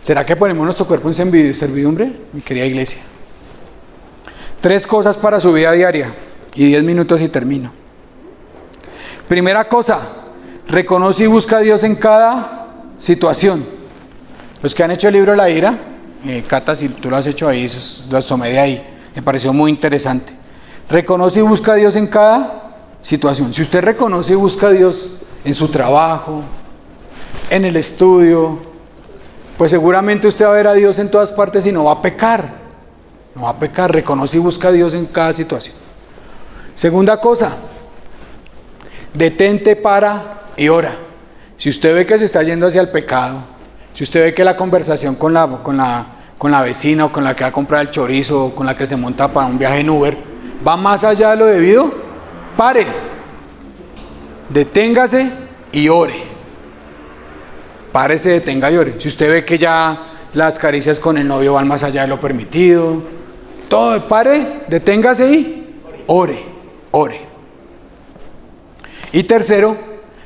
¿Será que ponemos nuestro cuerpo en servidumbre, mi querida iglesia? 3 cosas para su vida diaria. Y 10 minutos y termino. Primera cosa, reconoce y busca a Dios en cada situación. Los que han hecho el libro La Ira, Cata, si tú lo has hecho ahí, lo asomé de ahí, me pareció muy interesante. Reconoce y busca a Dios en cada situación. Si usted reconoce y busca a Dios en su trabajo, en el estudio, pues seguramente usted va a ver a Dios en todas partes y no va a pecar. No va a pecar, reconoce y busca a Dios en cada situación. Segunda cosa, detente, para y ora. Si usted ve que se está yendo hacia el pecado, si usted ve que la conversación con la vecina o con la que va a comprar el chorizo o con la que se monta para un viaje en Uber va más allá de lo debido, pare, deténgase y ore. Párese, detenga y ore. Si usted ve que ya las caricias con el novio van más allá de lo permitido, todo, pare, deténgase y ore. Ore. Y tercero,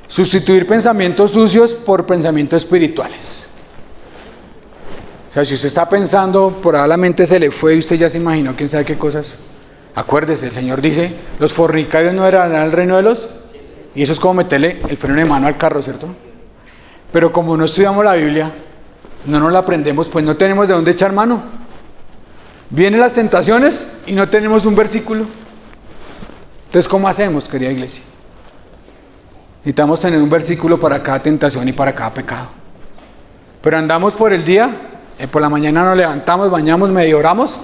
sustituir pensamientos sucios por pensamientos espirituales. O sea, si usted está pensando, probablemente se le fue y usted ya se imaginó quién sabe qué cosas. Acuérdese, el Señor dice, los fornicarios no heredarán el reino de los... Y eso es como meterle el freno de mano al carro, ¿cierto? Pero como no estudiamos la Biblia, no nos la aprendemos, pues no tenemos de dónde echar mano. Vienen las tentaciones y no tenemos un versículo. Entonces, ¿cómo hacemos, querida iglesia? Necesitamos tener un versículo para cada tentación y para cada pecado. Pero andamos por el día, por la mañana nos levantamos, bañamos, medio oramos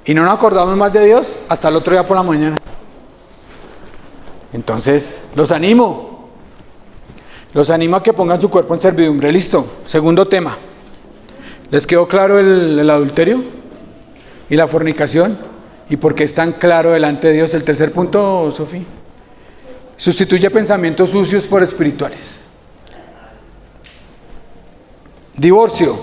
y no nos acordamos más de Dios hasta el otro día por la mañana. Entonces, los animo a que pongan su cuerpo en servidumbre. Listo. Segundo tema. ¿Les quedó claro el adulterio y la fornicación? ¿Y por qué es tan claro delante de Dios? El tercer punto, Sofía. Sustituye pensamientos sucios por espirituales. Divorcio.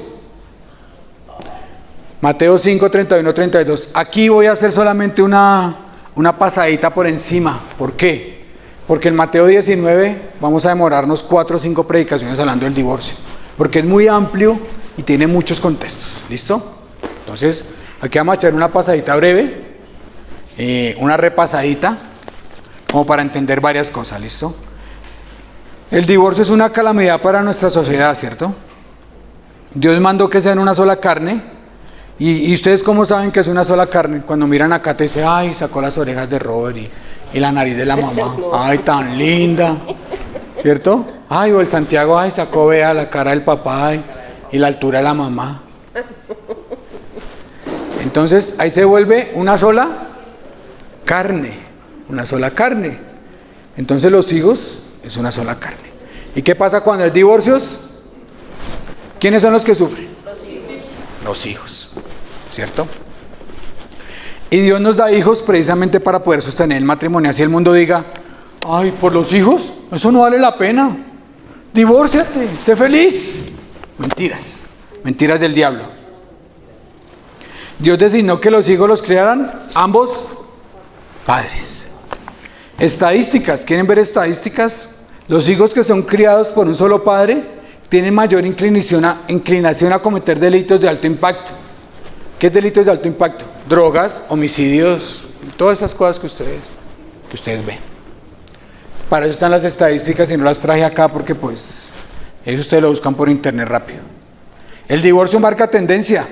Mateo 5, 31, 32. Aquí voy a hacer solamente una pasadita por encima. ¿Por qué? Porque en Mateo 19 vamos a demorarnos 4 o 5 predicaciones hablando del divorcio. Porque es muy amplio y tiene muchos contextos. ¿Listo? Entonces, aquí vamos a echar una pasadita breve, una repasadita, como para entender varias cosas. ¿Listo? El divorcio es una calamidad para nuestra sociedad, ¿cierto? Dios mandó que sean una sola carne. ¿Y ustedes cómo saben que es una sola carne? Cuando miran acá te dicen, ay, sacó las orejas de Robert y la nariz de la mamá. Ay, tan linda. ¿Cierto? Ay, o el Santiago, ay, sacó, vea, la cara del papá y la altura de la mamá. Entonces, ahí se vuelve una sola carne. Una sola carne. Entonces, los hijos es una sola carne. ¿Y qué pasa cuando hay divorcios? ¿Quiénes son los que sufren? Los hijos, ¿cierto? Y Dios nos da hijos precisamente para poder sostener el matrimonio. Así el mundo diga, ay, por los hijos, eso no vale la pena. Divórciate, sé feliz. Mentiras, mentiras del diablo. Dios designó que los hijos los criaran ambos padres. Estadísticas, ¿quieren ver estadísticas? Los hijos que son criados por un solo padre tienen mayor inclinación a cometer delitos de alto impacto. ¿Qué es delitos de alto impacto? Drogas, homicidios, todas esas cosas que ustedes ven. Para eso están las estadísticas y no las traje acá porque pues eso ustedes lo buscan por internet rápido. El divorcio marca tendencia.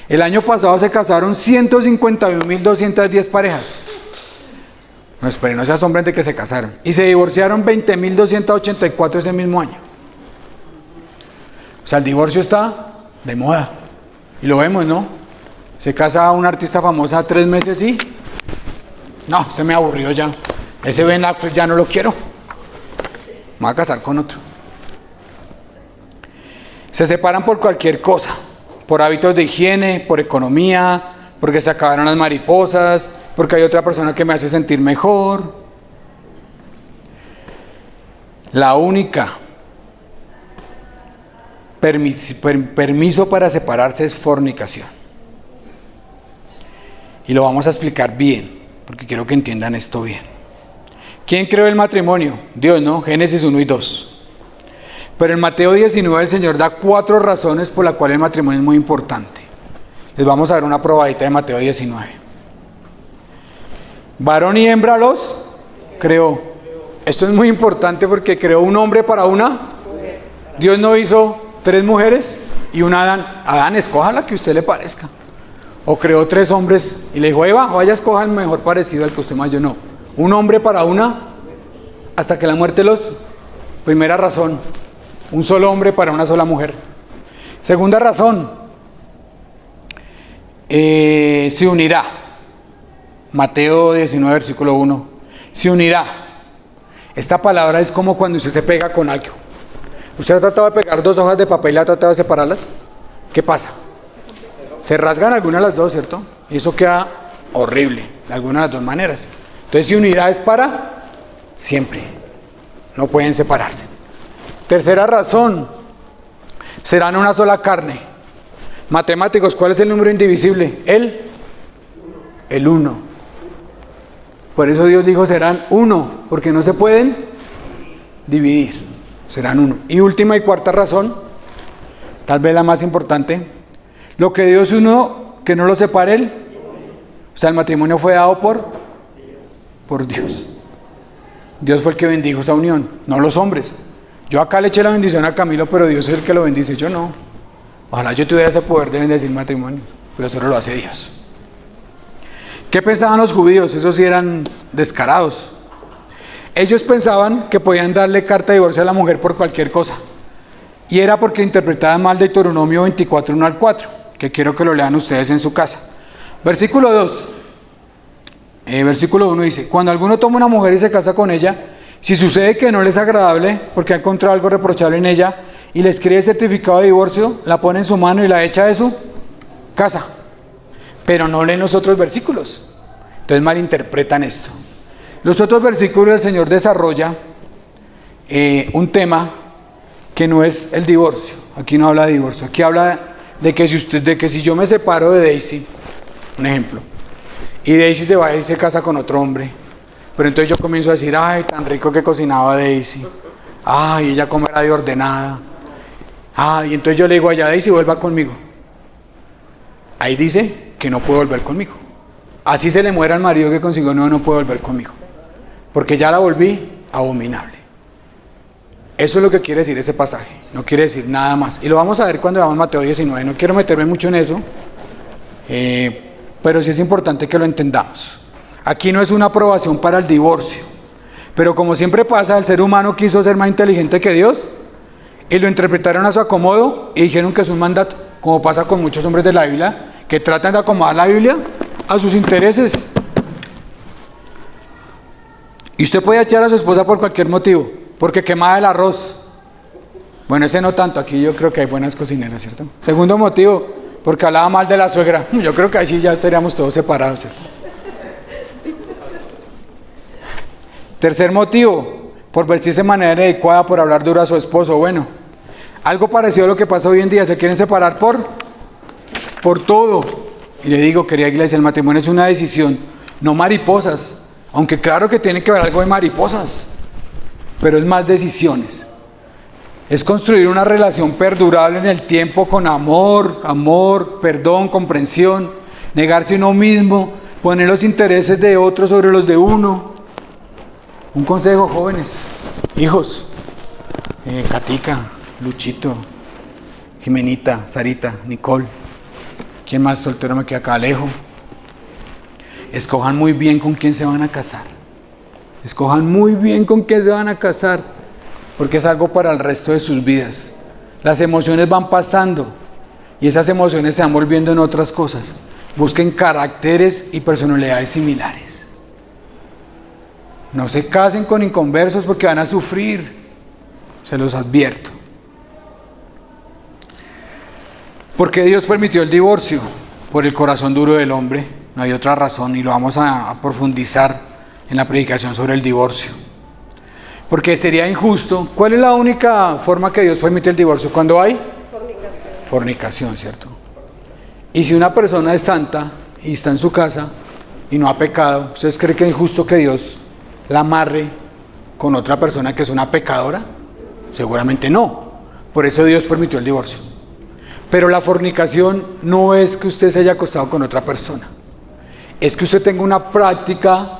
El año pasado se casaron 151.210 parejas. No esperen, no se asombren de que se casaron. Y se divorciaron 20.284 ese mismo año. O sea, el divorcio está de moda. Y lo vemos, ¿no? Se casa una artista famosa 3 meses y... No, se me aburrió ya. Ese Ben Affleck ya no lo quiero. Me voy a casar con otro. Se separan por cualquier cosa. Por hábitos de higiene, por economía, porque se acabaron las mariposas, porque hay otra persona que me hace sentir mejor. La única permiso para separarse es fornicación. Y lo vamos a explicar bien, porque quiero que entiendan esto bien. ¿Quién creó el matrimonio? Dios, ¿no? Génesis 1 y 2. Pero en Mateo 19 el Señor da 4 razones por las cuales el matrimonio es muy importante. Les vamos a dar una probadita de Mateo 19. Varón y hembra los creó. Esto es muy importante porque creó un hombre para una. Dios no hizo 3 mujeres y un Adán. Adán, escoja la que a usted le parezca. O creó 3 hombres y le dijo, Eva, vaya, escoja el mejor parecido al que usted más yo. No. Un hombre para una, hasta que la muerte los... Primera razón, un solo hombre para una sola mujer. Segunda razón, se unirá. Mateo 19, versículo 1. Se unirá. Esta palabra es como cuando usted se pega con algo. ¿Usted ha tratado de pegar 2 hojas de papel y ha tratado de separarlas? ¿Qué pasa? Se rasgan alguna de las dos, ¿cierto? Y eso queda horrible, de alguna de las 2 maneras. Entonces, se unirá es para siempre. No pueden separarse. Tercera razón, serán una sola carne. Matemáticos, ¿cuál es el número indivisible? El 1. Por eso Dios dijo serán 1, porque no se pueden dividir. Serán 1. Y última y cuarta razón, tal vez la más importante, lo que Dios unió, que no lo separe él. O sea, el matrimonio fue dado por Dios. Dios fue el que bendijo esa unión, no los hombres. Yo acá le eché la bendición a Camilo, pero Dios es el que lo bendice, yo no. Ojalá yo tuviera ese poder de bendecir matrimonio, pero solo lo hace Dios. ¿Qué pensaban los judíos? Esos sí eran descarados. Ellos pensaban que podían darle carta de divorcio a la mujer por cualquier cosa. Y era porque interpretaban mal Deuteronomio 24, 1 al 4, que quiero que lo lean ustedes en su casa. Versículo 2. Versículo 1 dice: cuando alguno toma una mujer y se casa con ella, si sucede que no le es agradable porque ha encontrado algo reprochable en ella y le escribe certificado de divorcio, la pone en su mano y la echa de su casa. Pero no leen los otros versículos. Entonces malinterpretan esto. Los otros versículos el Señor desarrolla un tema que no es el divorcio. Aquí no habla de divorcio. Aquí habla de que si yo me separo de Daisy, un ejemplo, y Daisy se va y se casa con otro hombre, pero entonces yo comienzo a decir: ay, tan rico que cocinaba Daisy, ay, ella como era de ordenada, ay, entonces yo le digo allá: Daisy, vuelva conmigo. Ahí dice que no puede volver conmigo. Así se le muera al marido que consiguió, no puede volver conmigo, porque ya la volví abominable. Eso es lo que quiere decir ese pasaje, no quiere decir nada más. Y lo vamos a ver cuando veamos Mateo 19, no quiero meterme mucho en eso, pero sí es importante que lo entendamos. Aquí no es una aprobación para el divorcio, pero como siempre pasa, el ser humano quiso ser más inteligente que Dios y lo interpretaron a su acomodo y dijeron que es un mandato, como pasa con muchos hombres de la Biblia, que tratan de acomodar la Biblia a sus intereses. Y usted puede echar a su esposa por cualquier motivo, porque quemaba el arroz. Bueno, ese no tanto, aquí yo creo que hay buenas cocineras, ¿cierto? Segundo motivo, porque hablaba mal de la suegra. Yo creo que ahí sí ya seríamos todos separados, ¿cierto? Tercer motivo, por vestirse de manera inadecuada, por hablar duro a su esposo. Bueno, algo parecido a lo que pasa hoy en día, se quieren separar por todo. Y le digo, querida iglesia, el matrimonio es una decisión, no mariposas, aunque claro que tiene que haber algo de mariposas, pero es más decisiones. Es construir una relación perdurable en el tiempo con amor, perdón, comprensión, negarse uno mismo, poner los intereses de otros sobre los de uno. Un consejo, jóvenes, hijos, Katica, Luchito, Jimenita, Sarita, Nicole, ¿quién más soltero me queda acá? Alejo. Escojan muy bien con quién se van a casar. Escojan muy bien con quién se van a casar, porque es algo para el resto de sus vidas. Las emociones van pasando y esas emociones se van volviendo en otras cosas. Busquen caracteres y personalidades similares. No se casen con inconversos porque van a sufrir, se los advierto. ¿Por qué Dios permitió el divorcio? Por el corazón duro del hombre. No hay otra razón y lo vamos a profundizar en la predicación sobre el divorcio. Porque sería injusto. ¿Cuál es la única forma que Dios permite el divorcio? ¿Cuándo hay? Fornicación, ¿cierto? Y si una persona es santa y está en su casa y no ha pecado, ¿ustedes creen que es injusto que Dios la amarre con otra persona que es una pecadora? Seguramente no. Por eso Dios permitió el divorcio. Pero la fornicación no es que usted se haya acostado con otra persona. Es que usted tenga una práctica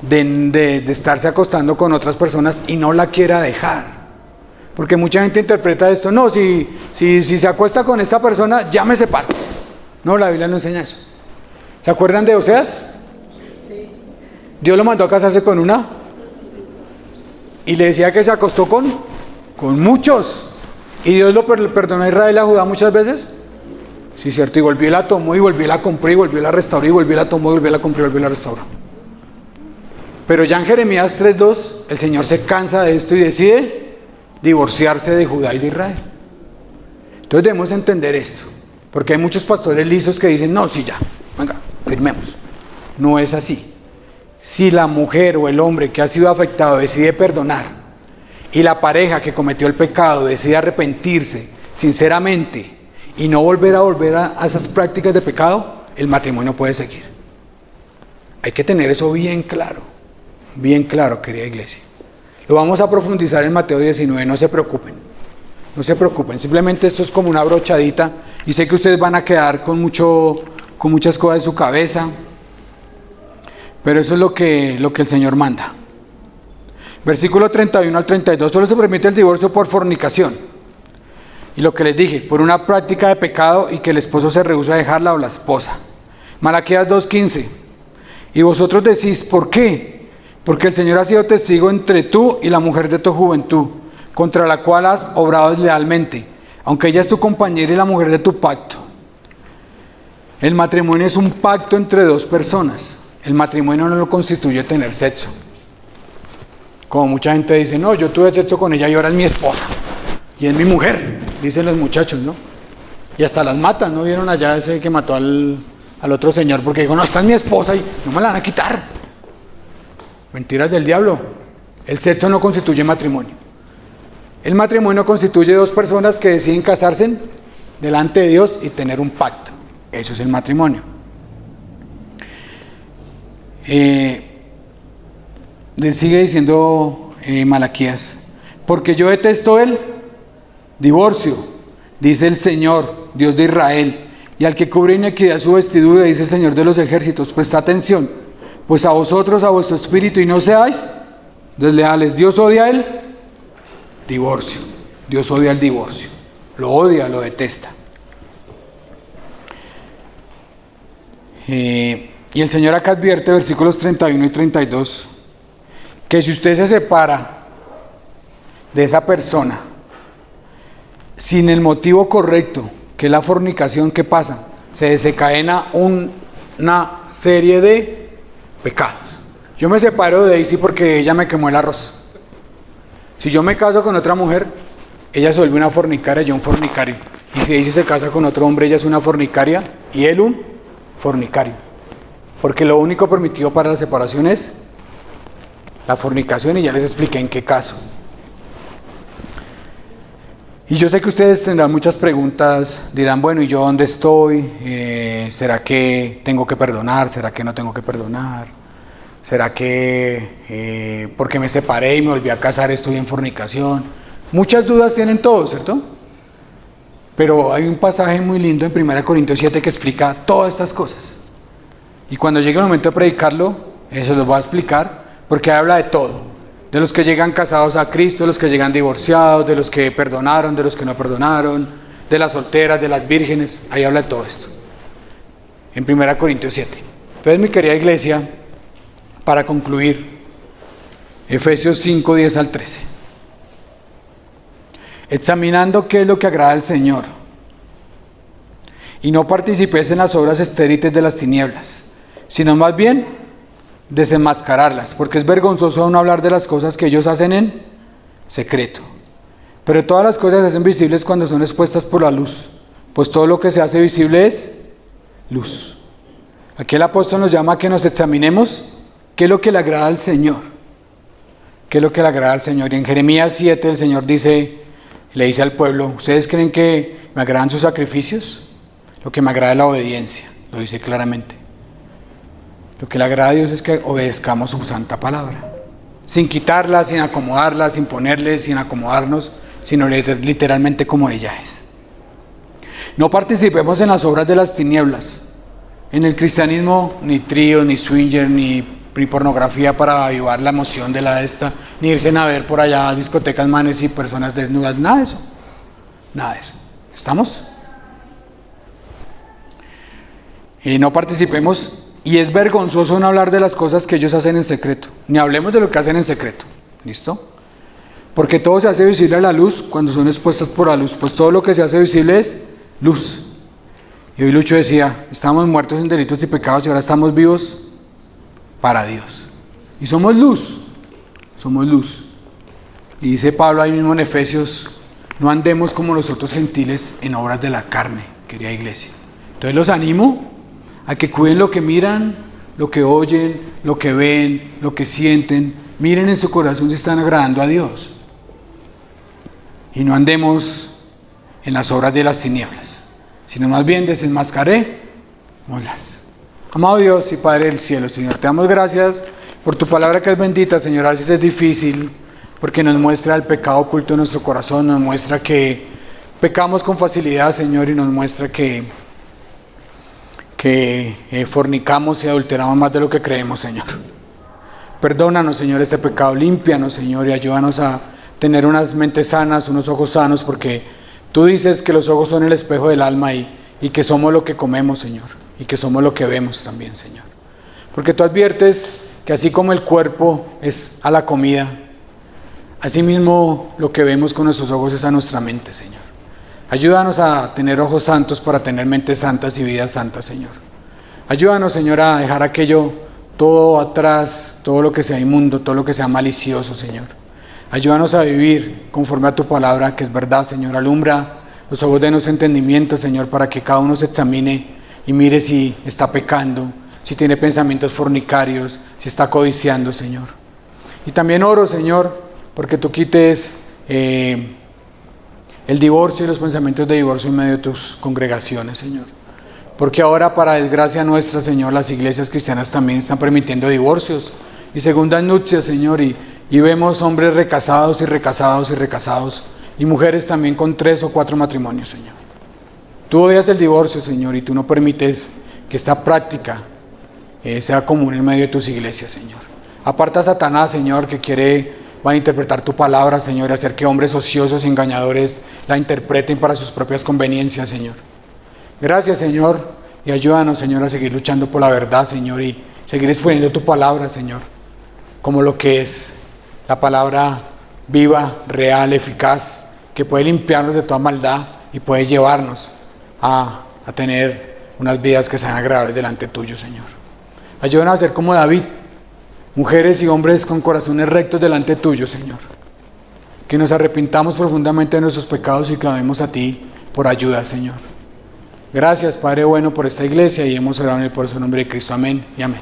de estarse acostando con otras personas y no la quiera dejar. Porque mucha gente interpreta esto: no, si se acuesta con esta persona, ya me separo. No, la Biblia no enseña eso. ¿Se acuerdan de Oseas? Dios lo mandó a casarse con una y le decía que se acostó con muchos. ¿Y Dios lo perdonó a Israel y a Judá muchas veces? Sí, cierto, y volvió y la tomó, y volvió y la compró, y volvió y la restauró, y volvió y la tomó, y volvió y la compró, y volvió y la restauró. Pero ya en Jeremías 3:2, el Señor se cansa de esto y decide divorciarse de Judá y de Israel. Entonces debemos entender esto, porque hay muchos pastores lisos que dicen: no, sí, ya, venga, firmemos. No es así. Si la mujer o el hombre que ha sido afectado decide perdonar, y la pareja que cometió el pecado decide arrepentirse sinceramente y no volver a esas prácticas de pecado, el matrimonio puede seguir. Hay que tener eso bien claro, querida iglesia. Lo vamos a profundizar en Mateo 19, no se preocupen, simplemente esto es como una brochadita, y sé que ustedes van a quedar con muchas cosas en su cabeza, pero eso es lo que el Señor manda. Versículo 31 al 32, solo se permite el divorcio por fornicación. Y lo que les dije, por una práctica de pecado y que el esposo se rehúsa a dejarla, o la esposa. Malaquías 2:15. Y vosotros decís, ¿por qué? Porque el Señor ha sido testigo entre tú y la mujer de tu juventud, contra la cual has obrado deslealmente, aunque ella es tu compañera y la mujer de tu pacto. El matrimonio es un pacto entre dos personas. El matrimonio no lo constituye tener sexo. Como mucha gente dice, no, yo tuve sexo con ella y ahora es mi esposa. Y es mi mujer, dicen los muchachos, ¿no? Y hasta las matan, ¿no? Vieron allá ese que mató al otro señor porque dijo, no, esta es mi esposa y no me la van a quitar. Mentiras del diablo. El sexo no constituye matrimonio. El matrimonio constituye dos personas que deciden casarse delante de Dios y tener un pacto. Eso es el matrimonio. Sigue diciendo Malaquías, porque yo detesto el divorcio, dice el Señor, Dios de Israel, y al que cubre iniquidad su vestidura, dice el Señor de los ejércitos. Presta atención, pues a vosotros, a vuestro espíritu, y no seáis desleales. Dios odia el divorcio. Dios odia el divorcio. Lo odia, lo detesta. Y el Señor acá advierte, versículos 31 y 32, que si usted se separa de esa persona sin el motivo correcto, que es la fornicación, ¿qué pasa? Se desencadena una serie de pecados. Yo me separo de Daisy porque ella me quemó el arroz. Si yo me caso con otra mujer, ella se vuelve una fornicaria, yo un fornicario. Y si Daisy se casa con otro hombre, ella es una fornicaria y él un fornicario. Porque lo único permitido para la separación es la fornicación, y ya les expliqué en qué caso. Y yo sé que ustedes tendrán muchas preguntas, dirán, bueno, ¿y yo dónde estoy? ¿Será que tengo que perdonar? ¿Será que no tengo que perdonar? ¿Será que porque me separé y me volví a casar estoy en fornicación? Muchas dudas tienen todos, ¿cierto? Pero hay un pasaje muy lindo en 1 Corintios 7 que explica todas estas cosas. Y cuando llegue el momento de predicarlo, eso los voy a explicar, porque habla de todo. De los que llegan casados a Cristo, de los que llegan divorciados, de los que perdonaron, de los que no perdonaron, de las solteras, de las vírgenes. Ahí habla de todo esto. En 1 Corintios 7. Entonces, mi querida iglesia, para concluir, Efesios 5, 10 al 13. Examinando qué es lo que agrada al Señor, y no participéis en las obras estériles de las tinieblas, sino más bien desenmascararlas, porque es vergonzoso aún hablar de las cosas que ellos hacen en secreto. Pero todas las cosas se hacen visibles cuando son expuestas por la luz, pues todo lo que se hace visible es luz. Aquí el apóstol nos llama a que nos examinemos qué es lo que le agrada al Señor. ¿Qué es lo que le agrada al Señor? Y en Jeremías 7 el Señor le dice al pueblo, ¿ustedes creen que me agradan sus sacrificios? Lo que me agrada es la obediencia, lo dice claramente. Lo que le agrada a Dios es que obedezcamos su santa palabra, sin quitarla, sin acomodarla, sin ponerle, sin acomodarnos, sino literalmente como ella es. No participemos en las obras de las tinieblas. En el cristianismo ni trío, ni swinger, ni pornografía para avivar la emoción de ni irse a ver por allá discotecas, manes y personas desnudas, nada de eso. Nada de eso. ¿Estamos? Y no participemos. Y es vergonzoso no hablar de las cosas que ellos hacen en secreto. Ni hablemos de lo que hacen en secreto. ¿Listo? Porque todo se hace visible a la luz cuando son expuestas por la luz. Pues todo lo que se hace visible es luz. Y hoy Lucho decía, estamos muertos en delitos y pecados y ahora estamos vivos para Dios. Y somos luz. Somos luz. Y dice Pablo ahí mismo en Efesios, no andemos como los otros gentiles en obras de la carne, querida iglesia. Entonces los animo a que cuiden lo que miran, lo que oyen, lo que ven, lo que sienten. Miren en su corazón si están agradando a Dios. Y no andemos en las obras de las tinieblas, sino más bien desenmascarémoslas. Amado Dios y Padre del cielo, Señor, te damos gracias por tu palabra que es bendita, Señor. A veces es difícil porque nos muestra el pecado oculto en nuestro corazón, nos muestra que pecamos con facilidad, Señor, y nos muestra que fornicamos y adulteramos más de lo que creemos, Señor. Perdónanos, Señor, este pecado, límpianos, Señor, y ayúdanos a tener unas mentes sanas, unos ojos sanos, porque tú dices que los ojos son el espejo del alma y que somos lo que comemos, Señor. y que somos lo que vemos también, Señor. Porque tú adviertes que así como el cuerpo es a la comida, así mismo lo que vemos con nuestros ojos es a nuestra mente, Señor. Ayúdanos a tener ojos santos para tener mentes santas y vidas santas, Señor. Ayúdanos, Señor, a dejar aquello todo atrás, todo lo que sea inmundo, todo lo que sea malicioso, Señor. Ayúdanos a vivir conforme a tu palabra, que es verdad, Señor. Alumbra los ojos de nuestro entendimiento, Señor, para que cada uno se examine y mire si está pecando, si tiene pensamientos fornicarios, si está codiciando, Señor. Y también oro, Señor, porque tú quites el divorcio y los pensamientos de divorcio en medio de tus congregaciones, Señor. Porque ahora, para desgracia nuestra, Señor, las iglesias cristianas también están permitiendo divorcios y segundas nupcias, Señor, y vemos hombres recasados y recasados y recasados, y mujeres también con 3 o 4 matrimonios, Señor. Tú odias el divorcio, Señor, y tú no permites que esta práctica sea común en medio de tus iglesias, Señor. Aparta a Satanás, Señor, que quiere malinterpretar tu palabra, Señor, y hacer que hombres ociosos y engañadores la interpreten para sus propias conveniencias, Señor. Gracias, Señor, y ayúdanos, Señor, a seguir luchando por la verdad, Señor, y seguir exponiendo tu palabra, Señor, como lo que es la palabra viva, real, eficaz, que puede limpiarnos de toda maldad y puede llevarnos a tener unas vidas que sean agradables delante tuyo, Señor. Ayúdanos a ser como David, mujeres y hombres con corazones rectos delante tuyo, Señor. Que nos arrepintamos profundamente de nuestros pecados y clamemos a ti por ayuda, Señor. Gracias, Padre bueno, por esta iglesia, y hemos orado en el poderoso nombre de Cristo. Amén y amén.